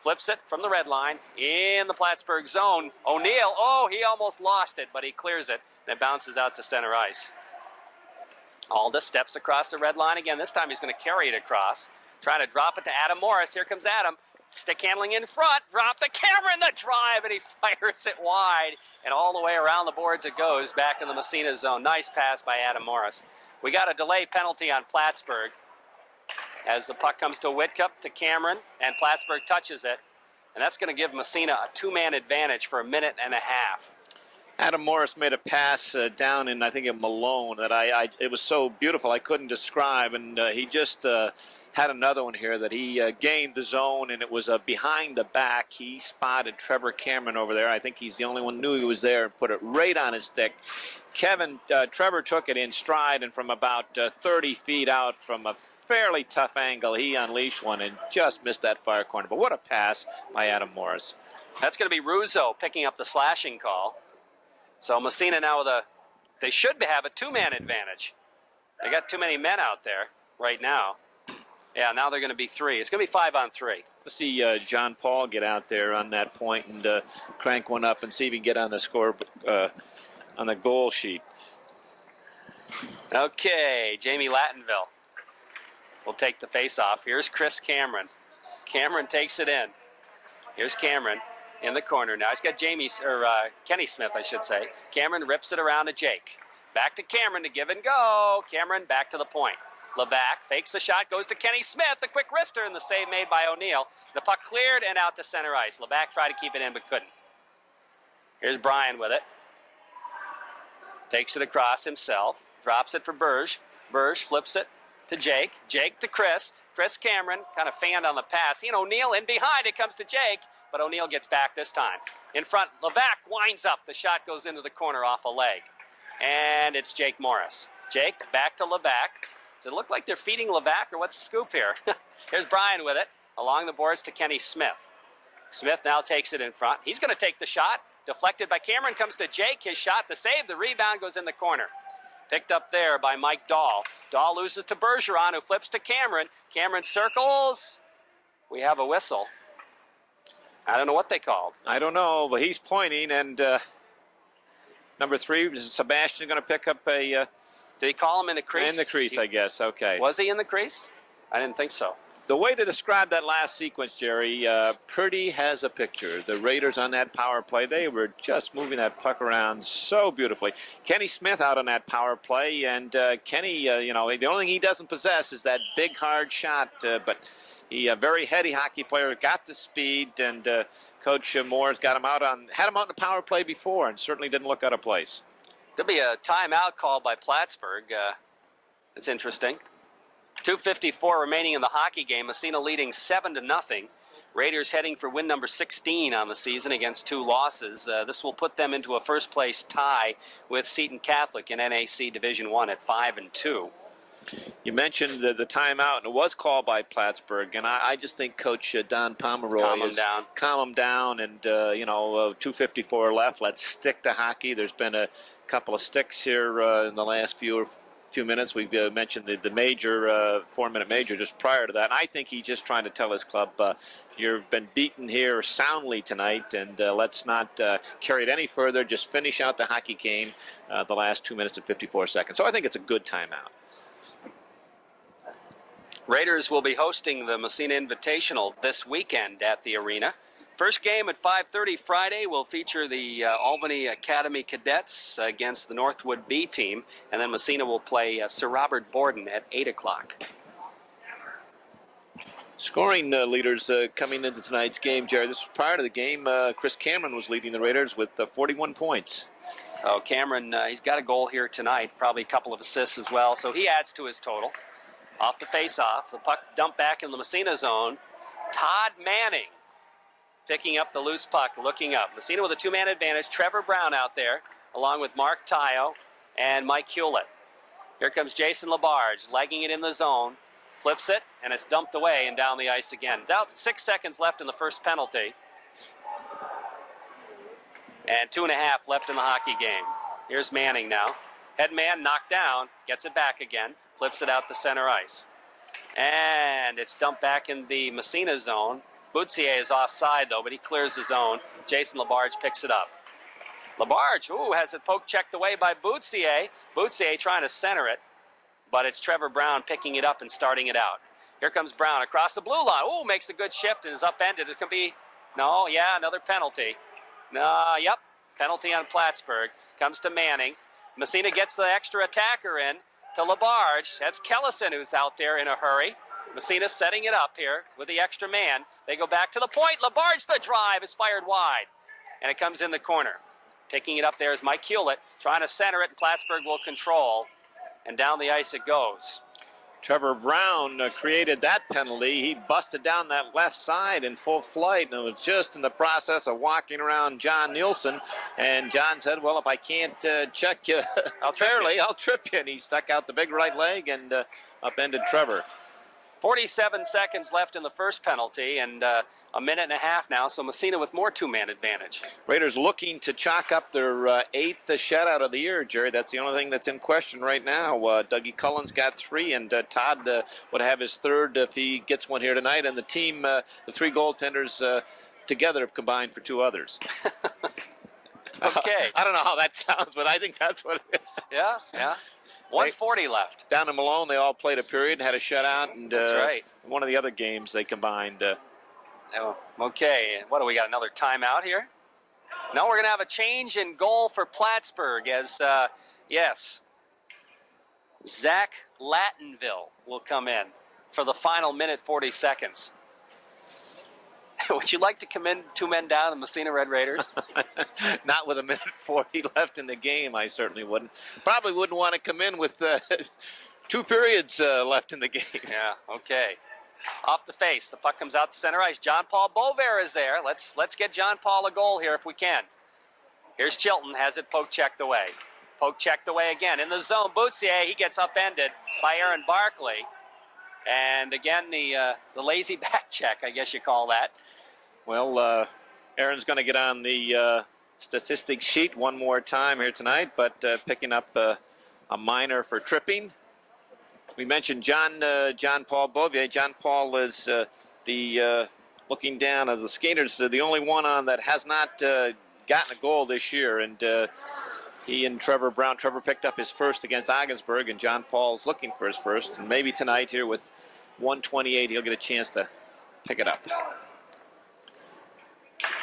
Flips it from the red line in the Plattsburgh zone. O'Neill, he almost lost it, but he clears it, and it bounces out to center ice. Aldous steps across the red line again. This time he's going to carry it across. Trying to drop it to Adam Morris. Here comes Adam. Stick handling in front. Drop the camera in the drive, and he fires it wide. And all the way around the boards it goes back in the Massena zone. Nice pass by Adam Morris. We got a delay penalty on Plattsburgh as the puck comes to Whitcup, to Cameron, and Plattsburgh touches it. And that's going to give Massena a two-man advantage for a minute and a half. Adam Morris made a pass down in, I think, in Malone that it was so beautiful I couldn't describe. And he just had another one here that he gained the zone, and it was behind the back. He spotted Trevor Cameron over there. I think he's the only one who knew he was there, and put it right on his stick. Trevor took it in stride, and from about 30 feet out from a fairly tough angle, he unleashed one and just missed that far corner. But what a pass by Adam Morris. That's going to be Russo picking up the slashing call. So Massena now they should have a two-man advantage. They got too many men out there right now. Yeah, now they're going to be three. It's going to be 5-on-3. Let's see John Paul get out there on that point and crank one up and see if he can get on the score on the goal sheet. Okay, Jamie Lattenville will take the face-off. Here's Chris Cameron. Cameron takes it in. Here's Cameron in the corner now. He's got Kenny Smith, I should say. Cameron rips it around to Jake. Back to Cameron to give and go. Cameron back to the point. Levac fakes the shot, goes to Kenny Smith, the quick wrister, and the save made by O'Neill. The puck cleared and out to center ice. Levac tried to keep it in but couldn't. Here's Brian with it. Takes it across himself. Drops it for Burge. Burge flips it to Jake. Jake to Chris. Chris Cameron kind of fanned on the pass. O'Neal in behind. It comes to Jake, but O'Neal gets back this time. In front, Levac winds up. The shot goes into the corner off a leg. And it's Jake Morris. Jake back to Levac. Does it look like they're feeding Levac, or what's the scoop here? Here's Brian with it. Along the boards to Kenny Smith. Smith now takes it in front. He's going to take the shot. Deflected by Cameron. Comes to Jake. His shot, the save. The rebound goes in the corner. Picked up there by Mike Dahl. Dahl loses to Bergeron, who flips to Cameron. Cameron circles. We have a whistle. I don't know what they called. I don't know, but he's pointing, and number 3, Sebastian, going to pick up a... did he call him in the crease? In the crease, I guess. Okay. Was he in the crease? I didn't think so. The way to describe that last sequence, Jerry, Purdy has a picture. The Raiders on that power play, they were just moving that puck around so beautifully. Kenny Smith out on that power play, and Kenny, the only thing he doesn't possess is that big, hard shot, but he, a very heady hockey player, got the speed, and Coach Moore's had him out in the power play before, and certainly didn't look out of place. Could be a timeout called by Plattsburgh. It's interesting. 2:54 remaining in the hockey game. Massena leading 7-0. Raiders heading for win number 16 on the season against 2 losses. This will put them into a first-place tie with Seton Catholic in NAC Division I at 5-2. You mentioned the timeout, and it was called by Plattsburgh, and I just think Coach Don Pomeroy calm him down, and 2:54 left. Let's stick to hockey. There's been a couple of sticks here in the last few minutes. We've mentioned the major 4-minute major just prior to that. And I think he's just trying to tell his club, you've been beaten here soundly tonight, and let's not carry it any further. Just finish out the hockey game the last 2 minutes and 54 seconds. So I think it's a good timeout. Raiders will be hosting the Massena Invitational this weekend at the arena. First game at 5:30 Friday will feature the Albany Academy Cadets against the Northwood B team, and then Massena will play Sir Robert Borden at 8 o'clock. Scoring leaders coming into tonight's game, Jerry. This was prior to the game. Chris Cameron was leading the Raiders with 41 points. Oh, Cameron, he's got a goal here tonight, probably a couple of assists as well, so he adds to his total. Off the face-off, the puck dumped back in the Massena zone. Todd Manning picking up the loose puck, looking up. Massena with a 2-man advantage. Trevor Brown out there, along with Mark Tayo and Mike Hewlett. Here comes Jason Labarge, legging it in the zone. Flips it, and it's dumped away and down the ice again. About 6 seconds left in the first penalty. And 2.5 left in the hockey game. Here's Manning now. Head man knocked down, gets it back again, flips it out to center ice. And it's dumped back in the Massena zone. Boutsier is offside, though, but he clears the zone. Jason Labarge picks it up. Labarge, has it poke checked away by Boutsier. Boutsier trying to center it, but it's Trevor Brown picking it up and starting it out. Here comes Brown across the blue line. Makes a good shift and is upended. It can be, another penalty. Penalty on Plattsburgh. Comes to Manning. Massena gets the extra attacker in to Labarge. That's Kellison who's out there in a hurry. Massena setting it up here with the extra man. They go back to the point. Labarge, the drive, is fired wide. And it comes in the corner. Picking it up there is Mike Hewlett, trying to center it, and Plattsburgh will control. And down the ice it goes. Trevor Brown created that penalty. He busted down that left side in full flight, and it was just in the process of walking around John Nielsen. And John said, well, if I can't check you I'll trip you. And he stuck out the big right leg and upended Trevor. 47 seconds left in the first penalty, and a minute and a half now, so Massena with more 2-man advantage. Raiders looking to chalk up their 8th shutout of the year, Jerry. That's the only thing that's in question right now. Dougie Cullen's got 3, and Todd would have his 3rd if he gets one here tonight, and the team, the 3 goaltenders together have combined for 2 others. Okay. I don't know how that sounds, but I think that's what it is. Yeah. 1:40 left. Down in Malone, they all played a period and had a shutout. And that's right. One of the other games, they combined. Okay. What do we got? Another timeout here? No, we're going to have a change in goal for Plattsburgh as, Zach Lattonville will come in for the final minute, 40 seconds. Would you like to commend 2 men down, the Massena Red Raiders? Not with 1:40 left in the game, I certainly wouldn't. Probably wouldn't want to come in with 2 periods left in the game. Yeah, okay. Off the face, the puck comes out to center ice. John Paul Bovair is there. Let's get John Paul a goal here if we can. Here's Chilton, has it poke checked away. Poke checked away again. In the zone, Boutsier, he gets upended by Aaron Barkley. And again, the lazy back check, I guess you call that. Well, Aaron's going to get on the statistics sheet one more time here tonight, but picking up a minor for tripping. We mentioned John Paul Bovair. John Paul is looking down as the skaters, the only one on that has not gotten a goal this year, and he and Trevor Brown. Trevor picked up his first against Ogdensburg, and John Paul's looking for his first. And maybe tonight here with 1:28, he'll get a chance to pick it up.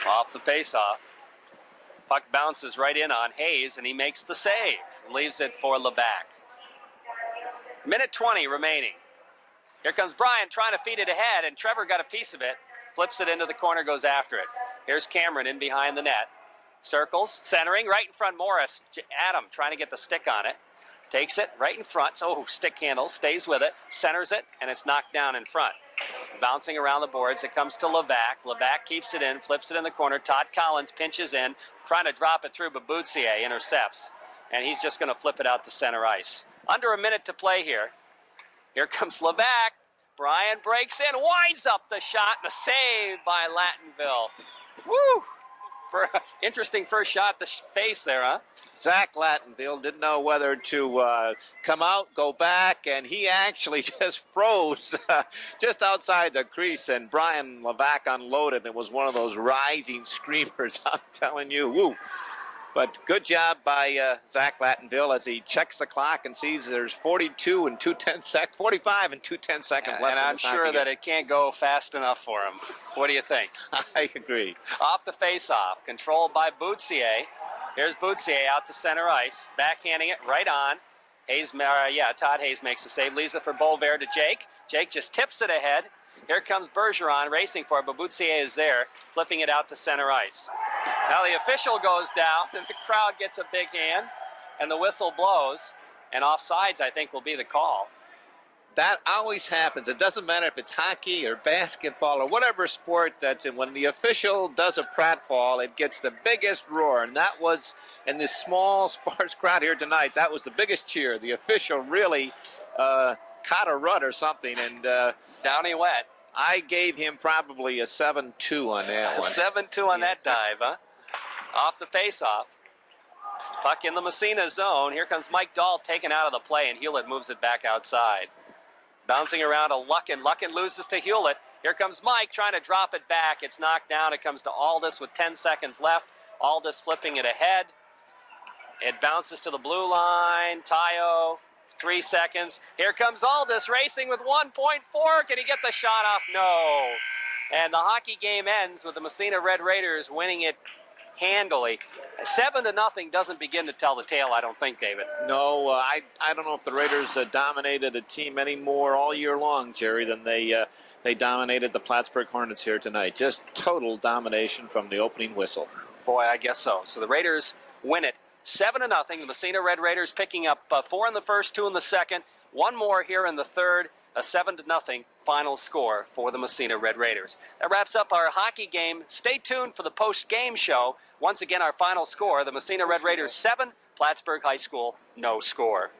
Off the face-off. Puck bounces right in on Hayes, and he makes the save. Leaves it for Levac. Minute 20 remaining. Here comes Brian trying to feed it ahead, and Trevor got a piece of it. Flips it into the corner, goes after it. Here's Cameron in behind the net. Circles, centering, right in front Morris. Adam trying to get the stick on it. Takes it right in front. Oh, stick handle, stays with it, centers it, and it's knocked down in front. Bouncing around the boards, it comes to Levac. Levac keeps it in, flips it in the corner. Todd Collins pinches in, trying to drop it through, but Boutsier intercepts. And he's just going to flip it out to center ice. Under a minute to play here. Here comes Levac. Brian breaks in, winds up the shot, and a save by Lattenville. Woo! For an interesting first shot to face there, huh? Zach Lattenville didn't know whether to come out, go back, and he actually just froze just outside the crease, and Brian Levac unloaded. It was one of those rising screamers, I'm telling you. Woo! But good job by Zach Lattenville as he checks the clock and sees there's 45 and 2/10 seconds left. And I'm sure that it can't go fast enough for him. What do you think? I agree. Off the face-off, controlled by Boutsier. Here's Boutsier out to center ice, backhanding it right on. Todd Hayes makes the save, leaves it for Bovair to Jake. Jake just tips it ahead. Here comes Bergeron racing for it, but Boutsier is there, flipping it out to center ice. Now the official goes down, and the crowd gets a big hand, and the whistle blows, and offsides, I think, will be the call. That always happens. It doesn't matter if it's hockey or basketball or whatever sport that's in. When the official does a pratfall, it gets the biggest roar, and that was in this small, sparse crowd here tonight. That was the biggest cheer. The official really caught a rut or something, and down he went. I gave him probably a 7-2 on that one. 7-2 on that dive, huh? Off the face-off. Puck in the Massena zone. Here comes Mike Dahl taken out of the play, and Hewlett moves it back outside. Bouncing around to Luckin. Luckin loses to Hewlett. Here comes Mike trying to drop it back. It's knocked down. It comes to Aldis with 10 seconds left. Aldis flipping it ahead. It bounces to the blue line. Tayo, 3 seconds. Here comes Aldis racing with 1.4. Can he get the shot off? No. And the hockey game ends with the Massena Red Raiders winning it handily. 7-0 doesn't begin to tell the tale, I don't think, David. No, I don't know if the Raiders dominated a team any more all year long, Jerry, than they dominated the Plattsburgh Hornets here tonight. Just total domination from the opening whistle. Boy, I guess so. So the Raiders win it 7-0. The Massena Red Raiders picking up 4 in the first, 2 in the second, 1 more here in the third. A 7-0 final score for the Massena Red Raiders. That wraps up our hockey game. Stay tuned for the post-game show. Once again, our final score, the Massena Red Raiders 7, Plattsburgh High School no score.